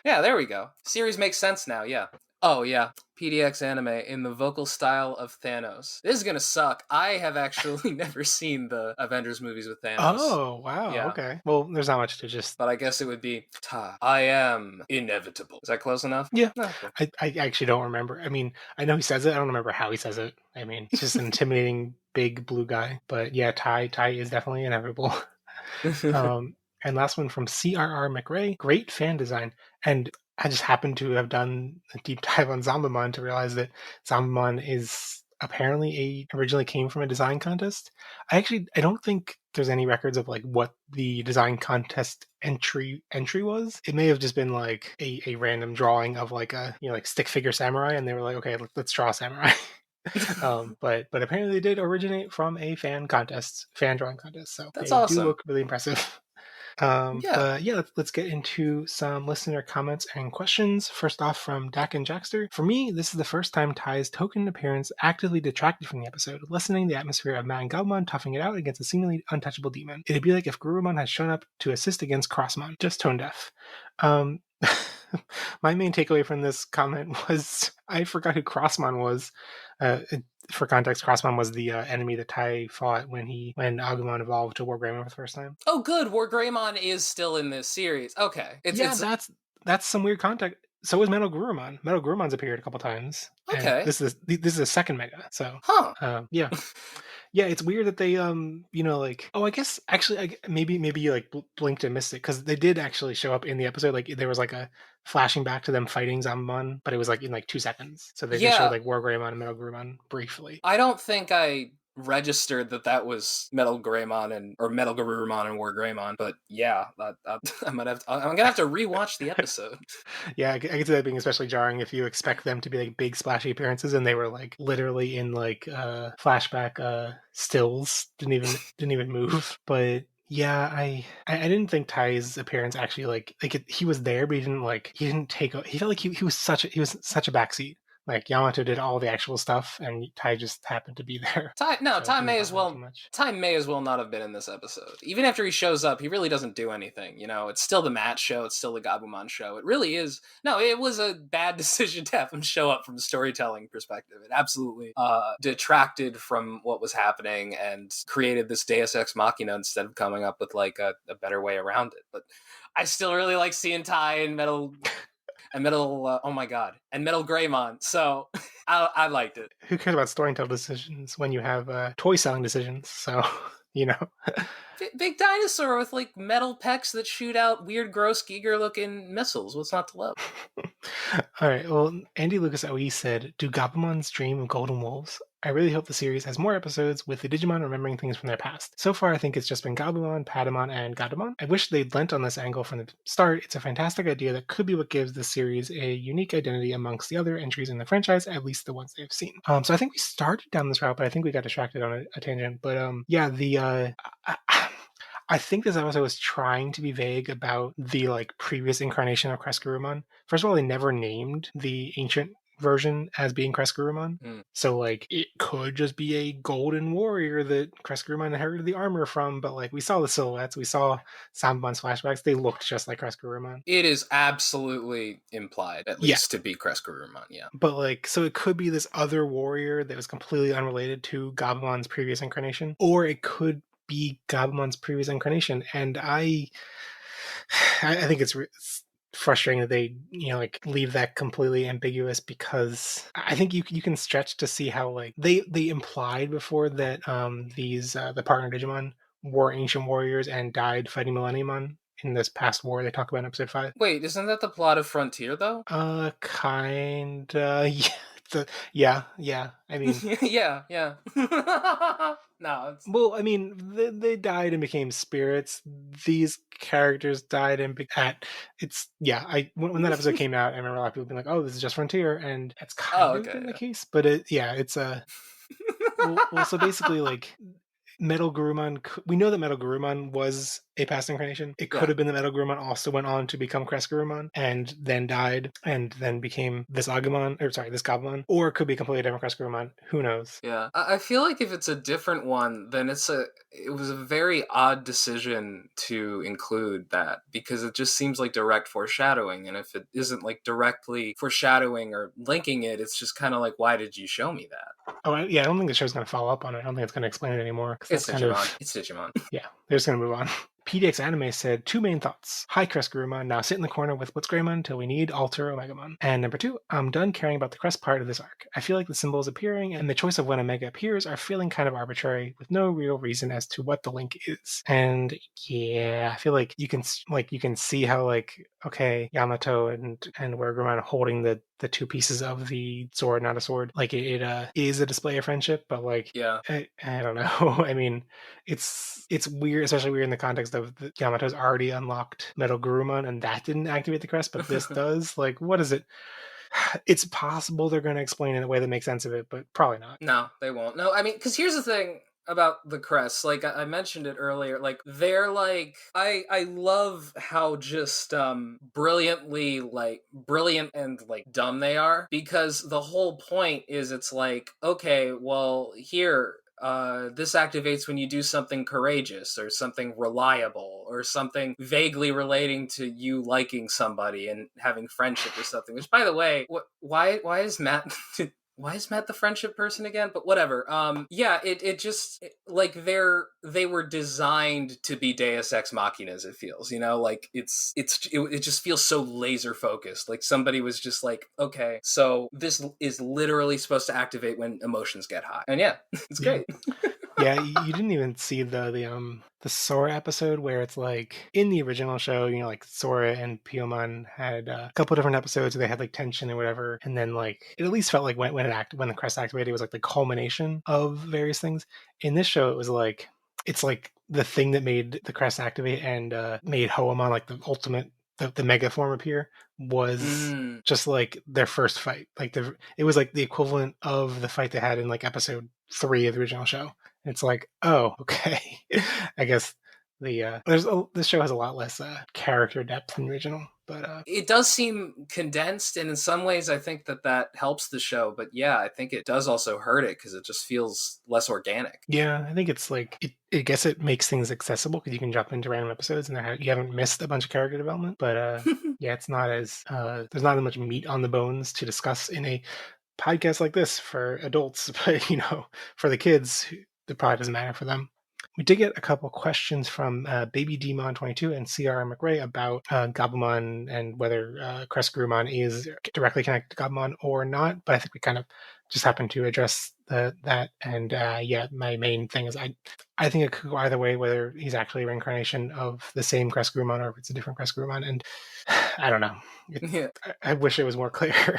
Yeah, there we go. Series makes sense now. Yeah. Oh, yeah. PDX anime in the vocal style of Thanos. This is gonna suck. I have actually never seen the Avengers movies with Thanos. Oh, wow. Yeah. Okay. Well, there's not much to just... But I guess it would be, I am inevitable. Is that close enough? Yeah. No, okay. I actually don't remember. I mean, I know he says it. I don't remember how he says it. I mean, it's just an intimidating big blue guy. But yeah, Tai is definitely inevitable. And last one from CRR McRae. Great fan design. And I just happened to have done a deep dive on Zombamon to realize that Zombamon is apparently originally came from a design contest. I don't think there's any records of like what the design contest entry was. It may have just been like a random drawing of like a like stick figure samurai, and they were like, okay, let's draw a samurai. But apparently they did originate from a fan drawing contest. So that's awesome. Do look really impressive. Let's get into some listener comments and questions. First off, from Dak and Jackster. For me, this is the first time Tai's token appearance actively detracted from the episode, lessening the atmosphere of Matt and Galmon toughing it out against a seemingly untouchable demon. It'd be like if Gurumon had shown up to assist against Crossmon, just tone deaf. My main takeaway from this comment was I forgot who Crossmon was. For context, Crossmon was the enemy that Tai fought when Agumon evolved to War Greymon for the first time. Oh, good. War Greymon is still in this series. Okay. That's some weird context. So is Metal Gurumon. Metal Gurumon's appeared a couple times. Okay. This is a second mega. So. Huh. Yeah. Yeah, it's weird that they like, oh, I guess actually maybe you like blinked and missed it, because they did actually show up in the episode. Like there was like a flashing back to them fighting Zambon, but it was like in like 2 seconds. So they showed Yeah, like War Greymon and Metal Greymon briefly. I don't think I registered that was Metal Greymon or Metal Garurumon and War Greymon, but yeah, I'm gonna have to rewatch the episode. Yeah, I could see that being especially jarring if you expect them to be like big splashy appearances, and they were like literally in like flashback stills, didn't even move. But yeah, I didn't think Ty's appearance actually he was there, but he didn't take. He felt like he was such a backseat. Like Yamato did all the actual stuff, and Tai just happened to be there. Tai may as well. Tai may as well not have been in this episode. Even after he shows up, he really doesn't do anything. You know, it's still the Matt show. It's still the Gabumon show. It really is. No, it was a bad decision to have him show up from a storytelling perspective. It absolutely detracted from what was happening and created this Deus Ex Machina instead of coming up with like a better way around it. But I still really like seeing Tai and Metal. And Metal Greymon. So I liked it. Who cares about storytelling decisions when you have toy selling decisions? So, you know. Big dinosaur with like metal pecs that shoot out weird, gross, Giger looking missiles. What's not to love? All right. Well, Andy Lucas OE said, "Do Gabumons dream of golden wolves? I really hope the series has more episodes with the Digimon remembering things from their past. So far, I think it's just been Gabumon, Patamon, and Gatomon. I wish they'd lent on this angle from the start. It's a fantastic idea that could be what gives the series a unique identity amongst the other entries in the franchise, at least the ones they've seen." So I think we started down this route, but I think we got distracted on a tangent. But I think this episode was trying to be vague about the like previous incarnation of Crescent. First of all, they never named the ancient version as being Crescent. So like it could just be a golden warrior that Crescent inherited the armor from, but like we saw the silhouettes, we saw Sambon's flashbacks, they looked just like Crescent. It is absolutely implied, at least to be Crescent, yeah. But like, so it could be this other warrior that was completely unrelated to Gabumon's previous incarnation, or it could be Gabumon's previous incarnation. And I think it's frustrating that they like leave that completely ambiguous, because I think you can stretch to see how like they implied before that these the partner Digimon were ancient warriors and died fighting Millenniumon in this past war they talk about in episode 5. Wait, isn't that the plot of Frontier though? Kinda. Yeah. I mean, yeah. No. Well, I mean, they died and became spirits. These characters died and when that episode came out, I remember a lot of people being like, "Oh, this is just Frontier," and it's kind of been the case. But it's a well, so basically, like Metal Garurumon. We know that Metal Garurumon was a past incarnation. It could have been that Metal Garurumon also went on to become Crescent and then died and then became this Gabumon, or it could be completely different Crescent. Who knows? Yeah, I feel like if it's a different one, then it was a very odd decision to include that, because it just seems like direct foreshadowing, and if it isn't like directly foreshadowing or linking it, it's just kind of like, why did you show me that? Oh yeah, I don't think the show's going to follow up on it. I don't think it's going to explain it anymore. It's Digimon. It's Digimon. Yeah, they're just going to move on. PDX Anime said 2 main thoughts. Hi, Crescent, now sit in the corner with What's Greymon until we need Alter Omegamon. And number 2, I'm done caring about the Crest part of this arc. I feel like the symbol is appearing, and the choice of when Omega appears are feeling kind of arbitrary, with no real reason as to what the link is. And yeah, I feel like you can see how like, okay, Yamato and Greymon holding the 2 pieces of the sword, not a sword. Like it is a display of friendship, but like, I don't know. I mean, it's weird, especially weird in the context of Yamato's already unlocked Metal Garurumon, and that didn't activate the crest, but this does. Like, what is it? It's possible they're going to explain it in a way that makes sense of it, but probably not. No, they won't. No, I mean, because here's the thing about the crests, like I mentioned it earlier, like they're like I love how just brilliant and like dumb they are, because the whole point is it's like, okay, well here this activates when you do something courageous or something reliable or something vaguely relating to you liking somebody and having friendship or something, which by the way, why is Matt why is Matt the friendship person again? But whatever. It just like they were designed to be Deus Ex Machinas. It feels, like it just feels so laser focused. Like somebody was just like, okay, so this is literally supposed to activate when emotions get high, and it's great. Yeah, you didn't even see the Sora episode where it's like in the original show, like Sora and Piyomon had a couple different episodes where they had like tension and whatever, and then like it at least felt like when the crest activated, it was like the culmination of various things. In this show, it was like it's like the thing that made the crest activate and made Hoemon like the ultimate. The mega form appear was just like their first fight. Like it was like the equivalent of the fight they had in like episode 3 of the original show. It's like, oh, okay. I guess this show has a lot less character depth than the original, but it does seem condensed, and in some ways I think that helps the show, but yeah, I think it does also hurt it because it just feels less organic. Yeah, I think it's like I guess it makes things accessible because you can jump into random episodes and you haven't missed a bunch of character development, but yeah, it's not as there's not as much meat on the bones to discuss in a podcast like this for adults, but for the kids, it probably doesn't matter for them. We did get a couple questions from Baby Demon22 and CR McRae about Gabumon and whether Crescent is directly connected to Gabumon or not, but I think we kind of just happened to address that. And yeah, my main thing is I think it could go either way, whether he's actually a reincarnation of the same Crescent or if it's a different Crescent. And I don't know. I wish it was more clear.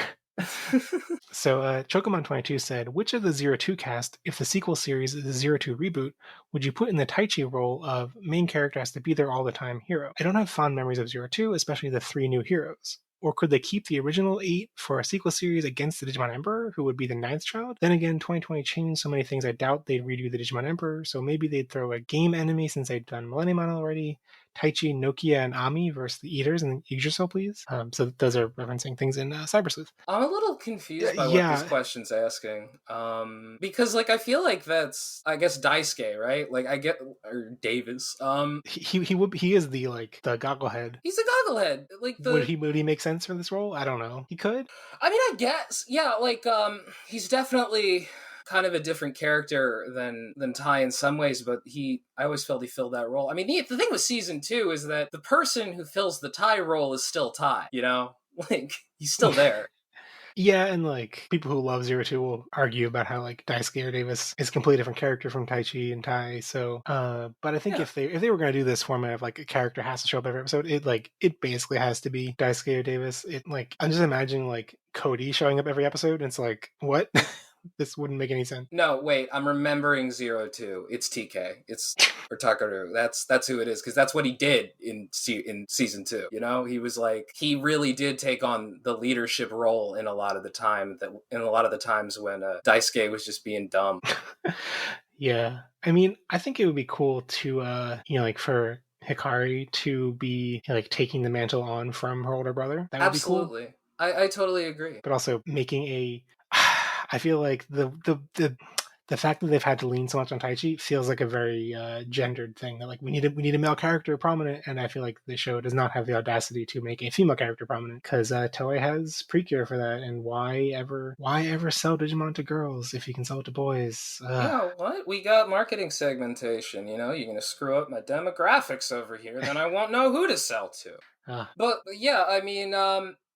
So Chokomon22 said, which of the 02 cast, if the sequel series is the 02 reboot, would you put in the Taichi role of main character has to be there all the time hero? I don't have fond memories of 02, especially the 3 new heroes. Or could they keep the original 8 for a sequel series against the Digimon Emperor, who would be the 9th child? Then again, 2020 changed so many things I doubt they'd redo the Digimon Emperor, so maybe they'd throw a game enemy since they'd done Millenniumon already. Taichi, Nokia, and Ami versus the Eaters and Yggdrasil, please. So those are referencing things in Cyber Sleuth. I'm a little confused by what this question's asking. Because like I feel like that's I guess Daisuke, right? Like I get or Davis. He is the gogglehead. He's a gogglehead. Like would he make sense for this role? I don't know. He could. I mean, I guess yeah. Like he's definitely kind of a different character than Tai in some ways, but I always felt he filled that role. I mean, the thing with season 2 is that the person who fills the Tai role is still Tai, like he's still there. Yeah, and like people who love 02 will argue about how like Daisuke or Davis is a completely different character from Taichi and Tai. So, but I think if they were going to do this format of like a character has to show up every episode, it basically has to be Daisuke or Davis. I'm just imagining like Cody showing up every episode, and it's like what. This wouldn't make any sense. No, wait, I'm remembering 02. It's TK. It's or Takaru. That's who it is, because that's what he did in season 2. He was like he really did take on the leadership role in a lot of the times when Daisuke was just being dumb. Yeah, I mean, I think it would be cool to like for Hikari to be like taking the mantle on from her older brother. That would Absolutely. be cool. I totally agree. But also making I feel like the fact that they've had to lean so much on Taichi feels like a very gendered thing. That like we need a male character prominent, and I feel like the show does not have the audacity to make a female character prominent because Toei has Precure for that. And why ever sell Digimon to girls if you can sell it to boys? What? We got marketing segmentation. You're gonna screw up my demographics over here, then I won't know who to sell to. But yeah, I mean.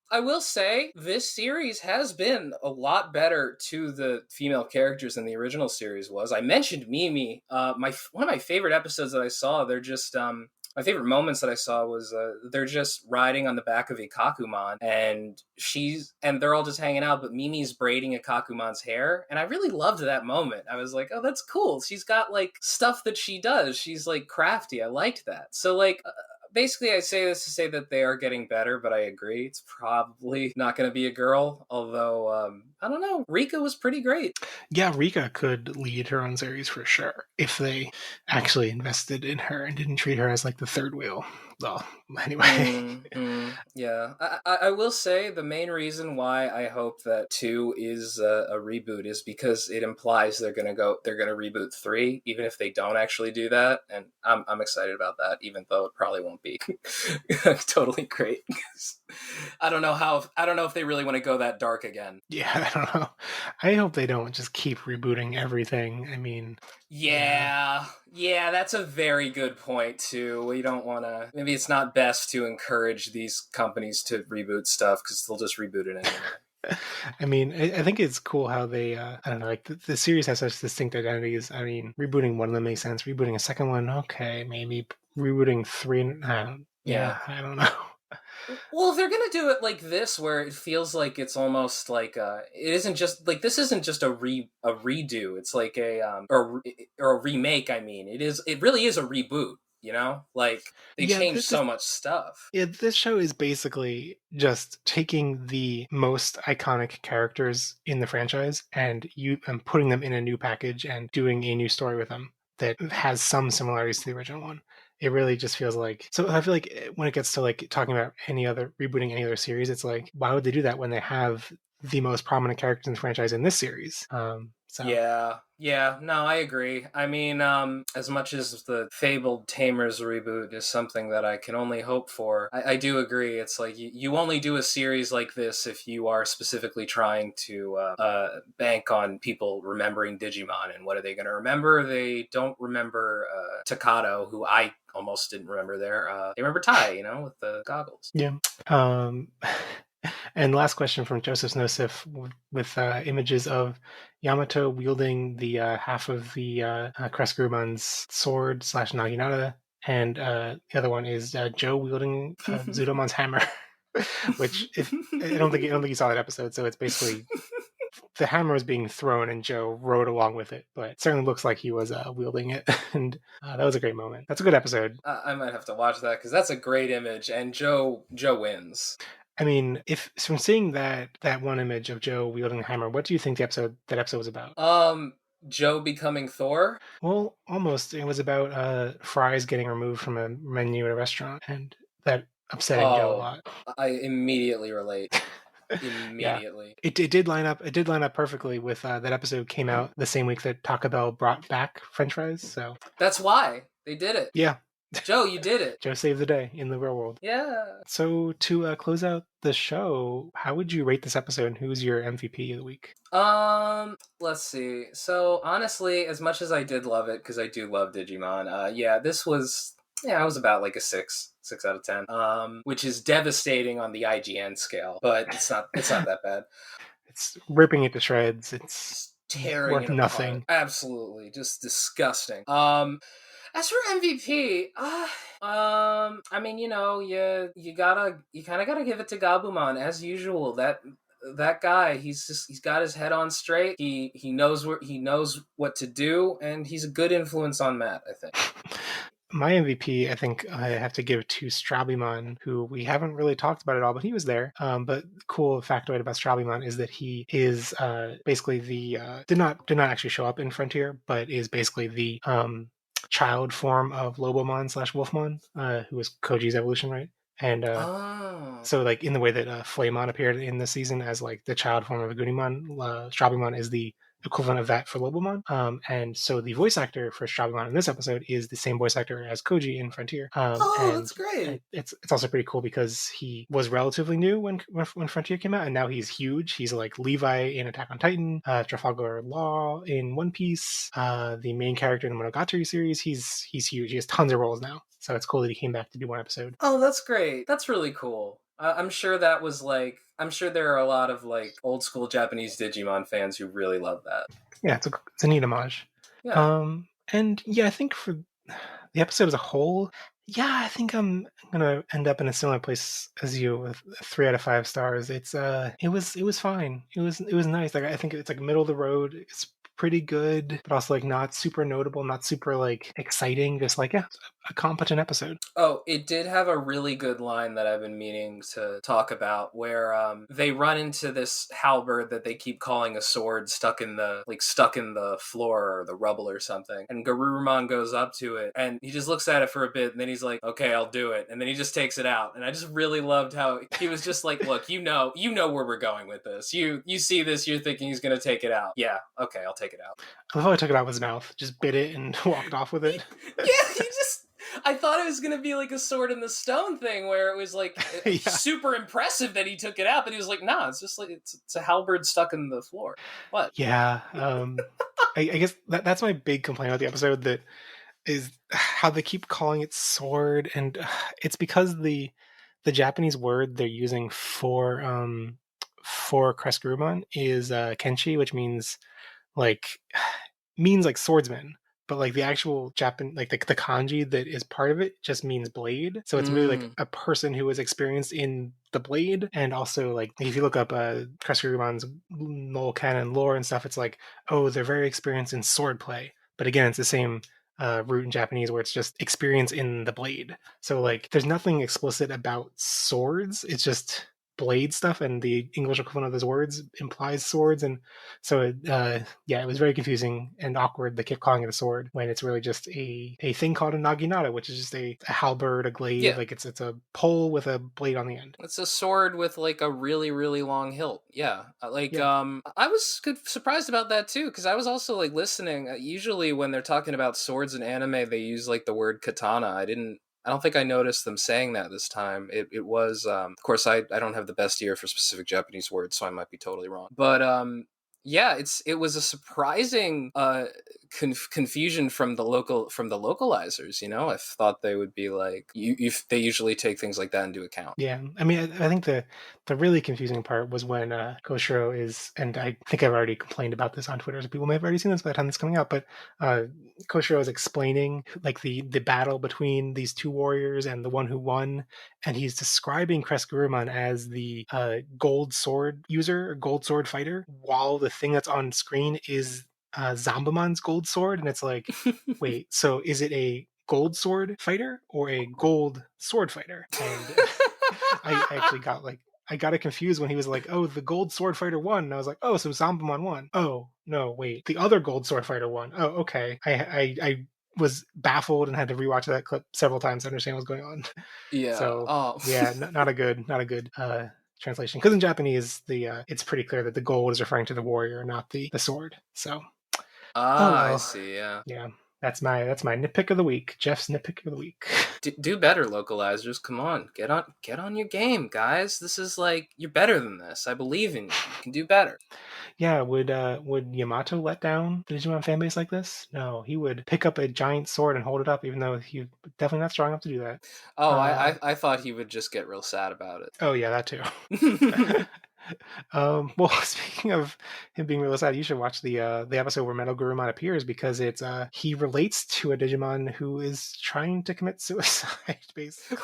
I will say this series has been a lot better to the female characters than the original series was. I mentioned Mimi. One of my favorite episodes that I saw, they're just my favorite moments that I saw was they're just riding on the back of Ikakumon and they're all just hanging out, but Mimi's braiding Ikakumon's hair, and I really loved that moment. I was like, oh, that's cool. She's got like stuff that she does. She's like crafty. I liked that. So like. Basically, I say this to say that they are getting better, but I agree. It's probably not going to be a girl, although, I don't know. Rika was pretty great. Yeah, Rika could lead her own series for sure if they actually invested in her and didn't treat her as like the third wheel. Well, anyway. Yeah. I will say the main reason why I hope that 2 is a reboot is because it implies they're going to reboot 3, even if they don't actually do that. And I'm excited about that, even though it probably won't be totally great. I don't know if they really want to go that dark again. Yeah, I don't know. I hope they don't just keep rebooting everything. I mean... Yeah, that's a very good point, too. We don't want to... Maybe it's not best to encourage these companies to reboot stuff, because they'll just reboot it anyway. I mean, I think it's cool how they, I don't know, like the series has such distinct identities. I mean, rebooting one of them makes sense. Rebooting a second one, okay, maybe. Rebooting three, Yeah. I don't know. Well, if they're gonna do it like this, where it feels like it's almost like it isn't just like this isn't just a redo. It's like or a remake. I mean, it really is a reboot. You know, like they Yeah, changed so much stuff. this show is basically just taking the most iconic characters in the franchise and putting them in a new package and doing a new story with them that has some similarities to the original one. It really just feels like, so I feel like when it gets to like talking about rebooting any other series, it's like, why would they do that when they have the most prominent characters in the franchise in this series? So Yeah, no, I agree. I mean, as much as the fabled Tamers reboot is something that I can only hope for, I do agree. It's like you only do a series like this if you are specifically trying to bank on people remembering Digimon. And what are they going to remember? They don't remember Takato, who I almost didn't remember there. They remember Tai, with the goggles. yeah. And last question from Joseph Snosif with images of Yamato wielding the half of the Crescent sword / Naginata, and the other one is Joe wielding Zudomon's hammer, which I don't think you saw that episode. So it's basically the hammer was being thrown and Joe rode along with it, but it certainly looks like he was wielding it, and that was a great moment. That's a good episode. I might have to watch that because that's a great image, and Joe wins. I mean, if from seeing that one image of Joe wielding the hammer, what do you think that episode was about? Joe becoming Thor? Well, almost. It was about fries getting removed from a menu at a restaurant, and that upsetting Joe a lot. I immediately relate. Immediately. Yeah. It did line up. It did line up perfectly with that episode came out the same week that Taco Bell brought back French fries. So that's why they did it. Yeah. Joe, you did it. Joe saved the day in the real world. Yeah. So to close out the show, how would you rate this episode, and who's your MVP of the week? Let's see. So honestly, as much as I did love it, because I do love Digimon, this was, I was about like a 6 out of 10, which is devastating on the IGN scale, but it's not that bad. It's ripping it to shreds. It's tearing worth it nothing. Apart. Absolutely, just disgusting. As for MVP, I mean, you kind of gotta give it to Gabumon as usual. That guy, he's got his head on straight. He knows what to do, and he's a good influence on Matt, I think. My MVP, I think I have to give to Strabimon, who we haven't really talked about at all, but he was there. But cool factoid about Strabimon is that he is basically the did not actually show up in Frontier, but is basically the child form of Lobomon / Wolfmon, who was Koji's evolution, right? And so, like, in the way that Flamon appeared in the season as like the child form of Agunimon, Strabimon is the equivalent of that for Lobomon. And so the voice actor for Strabimon in this episode is the same voice actor as Koji in Frontier. That's great. It's also pretty cool because he was relatively new when Frontier came out, and now he's huge. He's like Levi in Attack on Titan, Trafalgar Law in One Piece, the main character in the Monogatari series. He's huge. He has tons of roles now. So it's cool that he came back to do one episode. Oh, that's great. That's really cool. I'm sure that was like, I'm sure there are a lot of like old school Japanese Digimon fans who really love that. Yeah, it's a neat homage. Yeah. And yeah, I think for the episode as a whole, I think I'm gonna end up in a similar place as you with 3 out of 5 stars. It's it was fine. It was nice. Like, I think it's like middle of the road. It's pretty good, but also like not super notable, not super like exciting. Just like, a competent episode. Oh, it did have a really good line that I've been meaning to talk about, where they run into this halberd that they keep calling a sword stuck in the floor or the rubble or something, and Garurumon goes up to it and he just looks at it for a bit, and then he's like, okay, I'll do it, and then he just takes it out. And I just really loved how he was just like, look, you know where we're going with this. You see this, you're thinking he's gonna take it out. Yeah, okay, I'll take it out. I love how he took it out of his mouth, just bit it and walked off with it. I thought it was going to be like a sword in the stone thing where it was like super impressive that he took it out, but he was like, nah, it's just like, it's a halberd stuck in the floor. What? Yeah. I guess that's my big complaint about the episode, that is how they keep calling it sword. And it's because the Japanese word they're using for for Kreskurumon is Kenshi, which means like swordsman, but like the actual Japan, like the kanji that is part of it just means blade. So it's really like a person who is experienced in the blade. And also like if you look up Kreskurumon's Null Canon lore and stuff, it's like, oh, they're very experienced in sword play. But again, it's the same root in Japanese where it's just experience in the blade. So like there's nothing explicit about swords. It's just blade stuff, and the English equivalent of those words implies swords. And so it was very confusing and awkward. They kept calling it a sword when it's really just a thing called a naginata, which is just a halberd, a glaive. Yeah. Like it's a pole with a blade on the end. It's a sword with like a really, really long hilt. Yeah. I was surprised about that too, because I was also like listening. Usually when they're talking about swords in anime, they use like the word katana. I don't think I noticed them saying that this time. It was, of course, I don't have the best ear for specific Japanese words, so I might be totally wrong. But yeah, it was a surprising confusion from the localizers. You know, I thought they would be like, they usually take things like that into account. Yeah, I mean, I think the really confusing part was when Koshiro is, and I think I've already complained about this on Twitter, so people may have already seen this by the time it's coming out, but Koshiro is explaining like the battle between these two warriors and the one who won, and he's describing Kreskurumon as the gold sword user, or gold sword fighter, while the thing that's on screen is Zambamon's gold sword, and it's like, wait, so is it a gold sword fighter or a gold sword fighter? And I actually got it confused when he was like, oh, the gold sword fighter won. And I was like, oh, so Zambamon won. Oh, no, wait, the other gold sword fighter won. Oh, okay. I was baffled and had to rewatch that clip several times to understand what's going on. Yeah. So, yeah, not a good translation. Because in Japanese, it's pretty clear that the gold is referring to the warrior, not the sword. So, I see. Yeah. Yeah. That's my nitpick of the week. Jeff's nitpick of the week. Do better, localizers. Come on, get on your game, guys. This is like, you're better than this. I believe in you. You can do better. Yeah, would Yamato let down the Digimon fanbase like this? No, he would pick up a giant sword and hold it up, even though he's definitely not strong enough to do that. Oh, I thought he would just get real sad about it. Oh yeah, that too. Well, speaking of him being real sad, you should watch the episode where Metal Gurumon appears, because it's he relates to a Digimon who is trying to commit suicide, basically.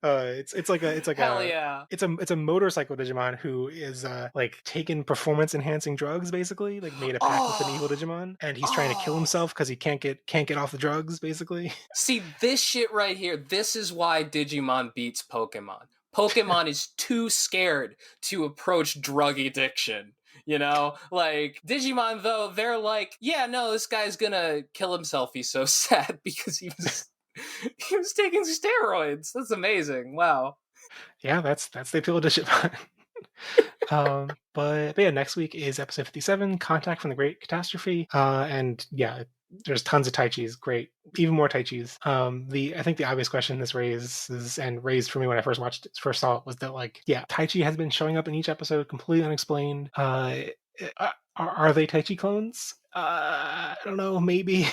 It's like Hell yeah. It's a motorcycle Digimon who is like taken performance enhancing drugs, basically, like made a pact with an evil Digimon, and he's trying to kill himself because he can't get off the drugs, basically. See, this shit right here, this is why Digimon beats Pokemon. Pokemon is too scared to approach drug addiction. You know, like Digimon, though, they're like, yeah, no, this guy's gonna kill himself. He's so sad because he was taking steroids. That's amazing. Wow. Yeah, that's the appeal of Digimon. But yeah, next week is episode 57, Contact from the Great Catastrophe. And yeah, there's tons of Taichis, great, even more Taichis. I think the obvious question this raises, and raised for me when I first saw it, was that like, yeah, Taichi has been showing up in each episode completely unexplained. Are they Taichi clones? I don't know, maybe.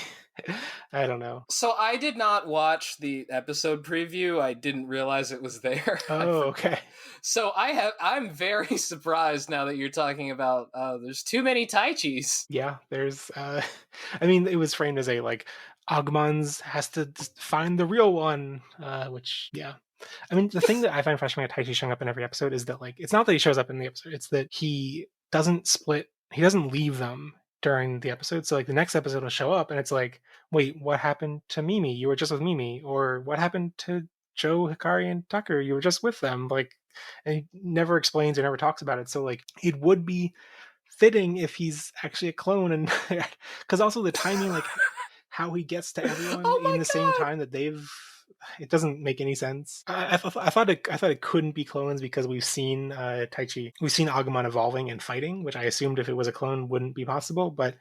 I don't know. So I did not watch the episode preview. I didn't realize it was there. Oh, okay. So I'm very surprised now that you're talking about there's too many Taichis. Yeah, there's I mean, it was framed as a like Agumons has to find the real one, which, yeah. I mean, the thing that I find frustrating about Taichi showing up in every episode is that like, it's not that he shows up in the episode, it's that he doesn't leave them during the episode. So like the next episode will show up and it's like, wait, what happened to Mimi? You were just with Mimi. Or what happened to Joe, Hikari, and Tucker? You were just with them. Like, and he never explains or never talks about it. So like, it would be fitting if he's actually a clone, and because also the timing, like how he gets to everyone in the same time that it doesn't make any sense. I thought it couldn't be clones because we've seen we've seen Agumon evolving and fighting, which I assumed if it was a clone wouldn't be possible, but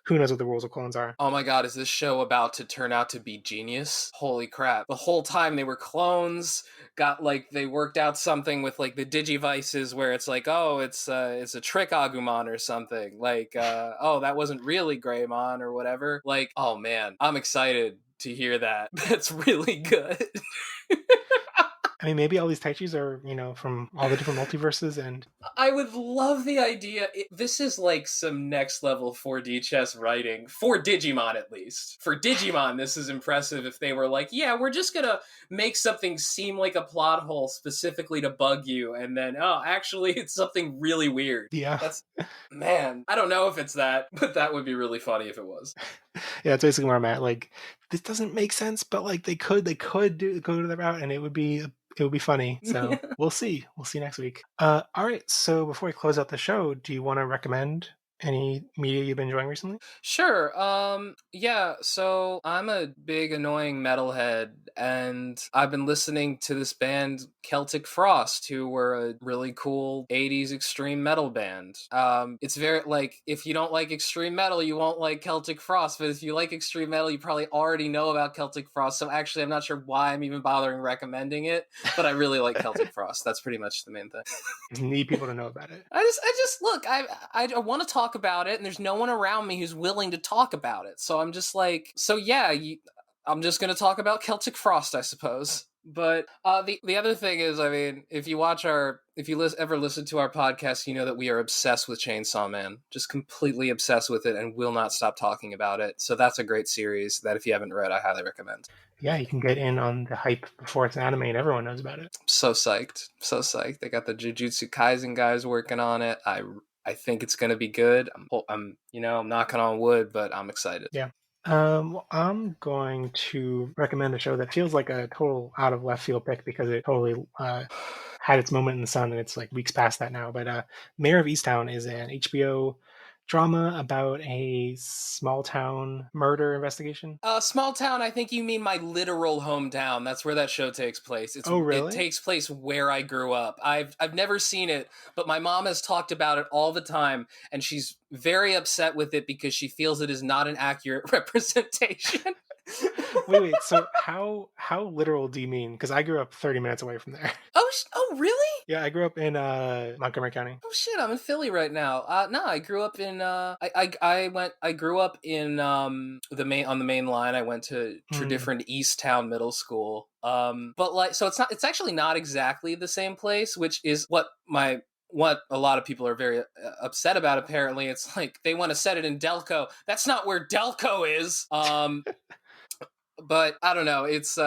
who knows what the rules of clones are. Oh my god, is this show about to turn out to be genius? Holy crap. The whole time they were clones, they worked out something with like the Digivices where it's like, oh, it's a trick Agumon or something. Like, oh, that wasn't really Greymon or whatever. Like, oh man, I'm excited to hear that. That's really good. I mean, maybe all these Taichis are, from all the different multiverses, and I would love the idea. This is like some next level 4D chess writing, for Digimon at least. For Digimon, this is impressive if they were like, yeah, we're just gonna make something seem like a plot hole specifically to bug you, and then, oh, actually, it's something really weird. yeah. Man, I don't know if it's that, but that would be really funny if it was. Yeah, that's basically where I'm at. Like, this doesn't make sense, but like they could go to the route, and it would be funny. So we'll see. We'll see next week. All right. So before we close out the show, do you want to recommend any media you've been enjoying recently? Sure. Yeah, so I'm a big annoying metalhead, and I've been listening to this band Celtic Frost, who were a really cool 80s extreme metal band. It's very, like, if you don't like extreme metal, you won't like Celtic Frost, but if you like extreme metal, you probably already know about Celtic Frost, so actually I'm not sure why I'm even bothering recommending it, but I really like Celtic Frost. That's pretty much the main thing. You need people to know about it. I just look, I want to talk about it, and there's no one around me who's willing to talk about it. So I'm just like, I'm just going to talk about Celtic Frost, I suppose. But the other thing is, I mean, if you ever listen to our podcast, you know that we are obsessed with Chainsaw Man, just completely obsessed with it, and will not stop talking about it. So that's a great series that if you haven't read, I highly recommend. Yeah, you can get in on the hype before it's an anime and everyone knows about it. So psyched. They got the Jujutsu Kaisen guys working on it. I think it's going to be good. I'm knocking on wood, but I'm excited. Yeah. Well, I'm going to recommend a show that feels like a total out of left field pick because it totally had its moment in the sun, and it's like weeks past that now. But Mayor of Easttown is an HBO drama about a small town murder investigation. Small town, I think you mean my literal hometown. That's where that show takes place. Oh, really? It takes place where I grew up. I've never seen it, but my mom has talked about it all the time, and she's very upset with it because she feels it is not an accurate representation. Wait. So how literal do you mean? Because I grew up 30 minutes away from there. Oh, really? Yeah, I grew up in Montgomery County. Oh shit, I'm in Philly right now. No, I grew up in I grew up in on the main line. I went to different East Town Middle School. But like, so it's actually not exactly the same place, which is what a lot of people are very upset about. Apparently, it's like they want to set it in Delco. That's not where Delco is. But I don't know. It's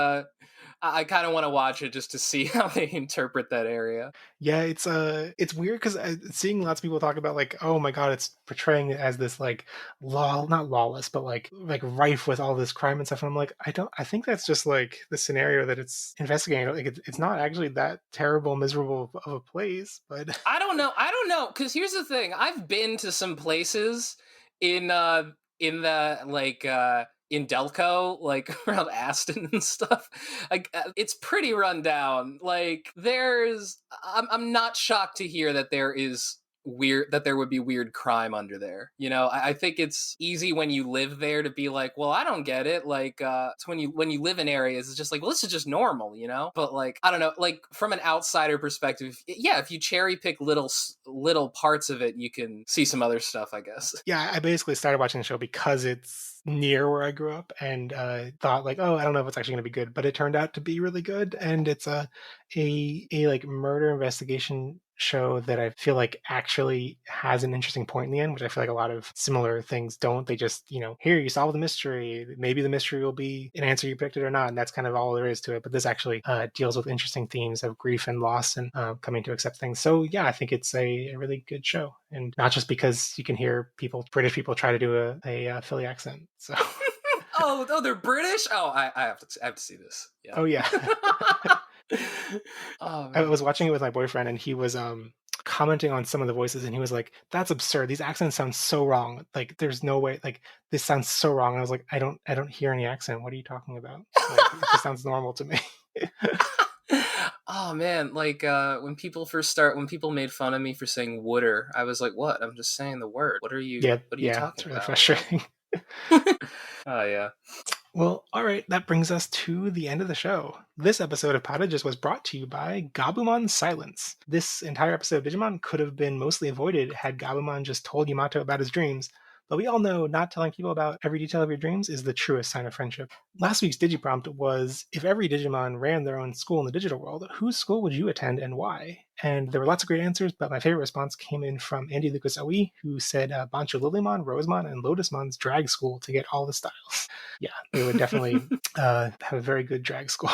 I kind of want to watch it just to see how they interpret that area. Yeah, it's weird because seeing lots of people talk about like, oh my god, it's portraying it as this like not lawless, but like rife with all this crime and stuff. And I'm like, I think that's just like the scenario that it's investigating. Like it's not actually that terrible, miserable of a place. But I don't know, because here's the thing: I've been to some places in the like. In Delco, like around Aston and stuff, like it's pretty run down. Like I'm not shocked to hear that there would be weird crime under there. You know, I think it's easy when you live there to be like, well, I don't get it. Like, it's when you live in areas, it's just like, well, this is just normal, you know? But like, I don't know, like from an outsider perspective, yeah, if you cherry pick little parts of it, you can see some other stuff, I guess. Yeah, I basically started watching the show because it's near where I grew up and thought like, oh, I don't know if it's actually going to be good, but it turned out to be really good. And it's a like murder investigation show that I feel like actually has an interesting point in the end, which I feel like a lot of similar things don't. They just, here, you solve the mystery. Maybe the mystery will be an answer you predicted or not. And that's kind of all there is to it. But this actually deals with interesting themes of grief and loss and coming to accept things. So yeah, I think it's a really good show. And not just because you can hear British people try to do a Philly accent. So oh, they're British? Oh, I have to see this. Yeah. Oh yeah. Oh, I was watching it with my boyfriend and he was commenting on some of the voices and he was like, that's absurd, these accents sound so wrong, like there's no way, like this sounds so wrong. And I was like, I don't hear any accent, what are you talking about? Like, it just sounds normal to me. Oh man, like when people made fun of me for saying wooder, I was like, what? I'm just saying the word. What are you talking it's really about? frustrating. Oh yeah. Well, all right, that brings us to the end of the show. This episode of Podages was brought to you by Gabumon's silence. This entire episode of Digimon could have been mostly avoided had Gabumon just told Yamato about his dreams, But we all know not telling people about every detail of your dreams is the truest sign of friendship. Last week's Digiprompt was, if every Digimon ran their own school in the digital world, whose school would you attend and why? And there were lots of great answers, but my favorite response came in from Andy Lucas Aoi, who said Bancho Lilymon, Rosemon, and Lotusmon's drag school to get all the styles. Yeah, they would definitely have a very good drag school.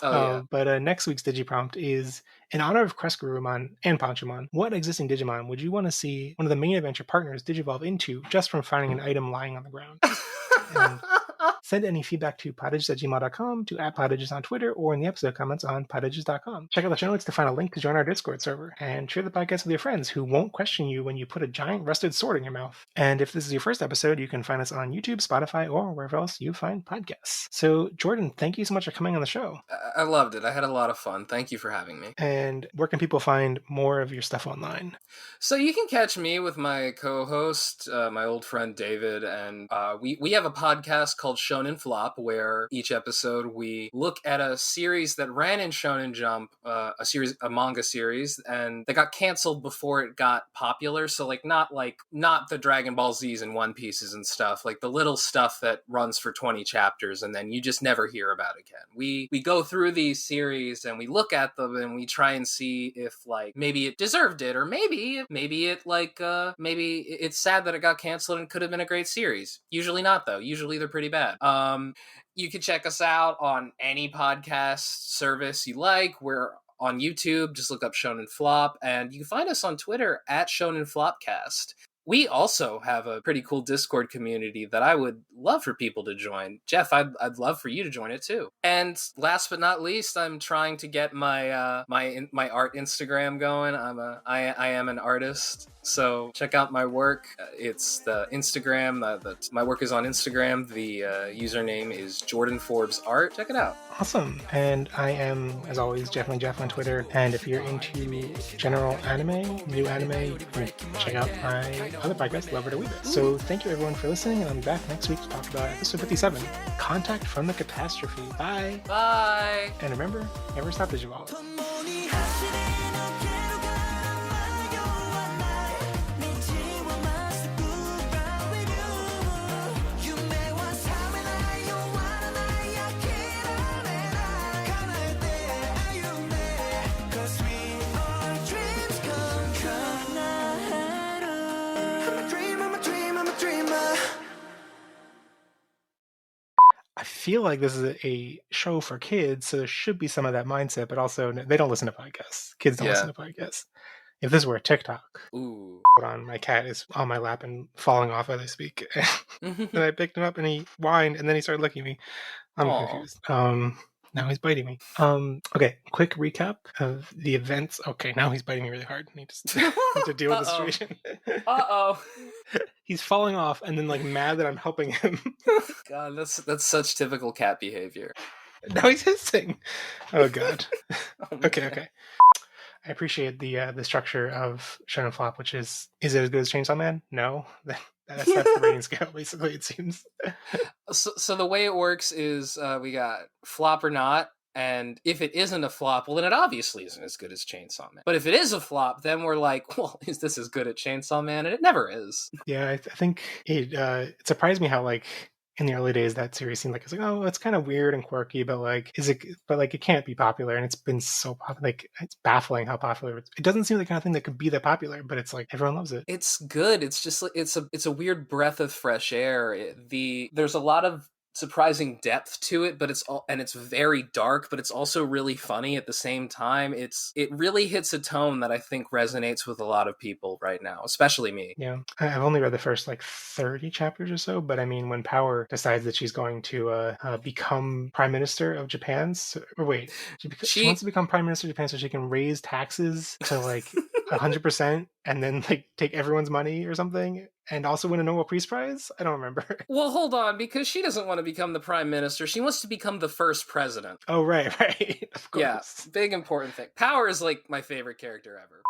But next week's Digiprompt is, in honor of Crescent and Panchomon, what existing Digimon would you want to see one of the main adventure partners digivolve into just from finding an item lying on the ground? And send any feedback to podages@gmail.com, to @podages on Twitter, or in the episode comments on podages.com. Check out the show notes to find a link to join our Discord server, and share the podcast with your friends who won't question you when you put a giant rusted sword in your mouth. And if this is your first episode, you can find us on YouTube, Spotify, or wherever else you find podcasts. So, Jordan, thank you so much for coming on the show. I loved it. I had a lot of fun. Thank you for having me. And where can people find more of your stuff online? So you can catch me with my co-host, my old friend David, and we have a podcast called Shonen Flop, where each episode we look at a series that ran in Shonen Jump, a manga series, and they got canceled before it got popular. So not the Dragon Ball Z's and One Pieces and stuff, like the little stuff that runs for 20 chapters and then you just never hear about again. We go through these series and we look at them and we try and see if maybe it deserved it, or maybe it's sad that it got canceled and could have been a great series. Usually not, though. Usually they're pretty bad. You can check us out on any podcast service you like. We're on YouTube. Just look up Shonen Flop, and you can find us on Twitter @Shonen Flopcast. We also have a pretty cool Discord community that I would love for people to join. Jeff, I'd love for you to join it too. And last but not least, I'm trying to get my my art Instagram going. I am an artist, so check out my work. It's the Instagram. My work is on Instagram. The username is Jordan Forbes Art. Check it out. Awesome. And I am, as always, Jeff on Twitter. And if you're into general anime, new anime, you can check out my other podcast, Love It or Leave It. So thank you everyone for listening, and I'll be back next week to talk about episode 57, Contact from the Catastrophe. Bye. Bye. And remember, never stop Digivolve. I feel like this is a show for kids, so there should be some of that mindset, but also they don't listen to podcasts. Kids don't listen to podcasts. If this were a TikTok, Ooh. Hold on, my cat is on my lap and falling off as I speak. And I picked him up and he whined and then he started licking me. I'm confused. Now he's biting me. Okay, quick recap of the events. Okay, now he's biting me really hard. I need to deal with the situation. He's falling off and then mad that I'm helping him. God, that's such typical cat behavior. Now he's hissing. Oh God. Oh, Okay. I appreciate the structure of Shonen Flop, which is it as good as Chainsaw Man? No. That's the rating scale, basically, it seems. So the way it works is we got flop or not, and if it isn't a flop, well, then it obviously isn't as good as Chainsaw Man. But if it is a flop, then we're like, well, is this as good as Chainsaw Man? And it never is. Yeah, I think it surprised me how in the early days that series seemed it's kind of weird and quirky, but it can't be popular, and it's been so popular. It's baffling how popular it doesn't seem the kind of thing that could be that popular, but it's everyone loves it. It's good. It's just it's a weird breath of fresh air. There's a lot of surprising depth to it, but it's very dark, but it's also really funny at the same time. It really hits a tone that I think resonates with a lot of people right now, especially me. Yeah, I've only read the first 30 chapters or so, but I mean, when Power decides that she's going to become Prime Minister of Japan, she wants to become Prime Minister of Japan so she can raise taxes to 100% and then take everyone's money or something, and also win a Nobel Peace Prize? I don't remember. Well, hold on, because she doesn't want to become the prime minister. She wants to become the first president. Oh, right. Of course. Yeah, big important thing. Power is my favorite character ever.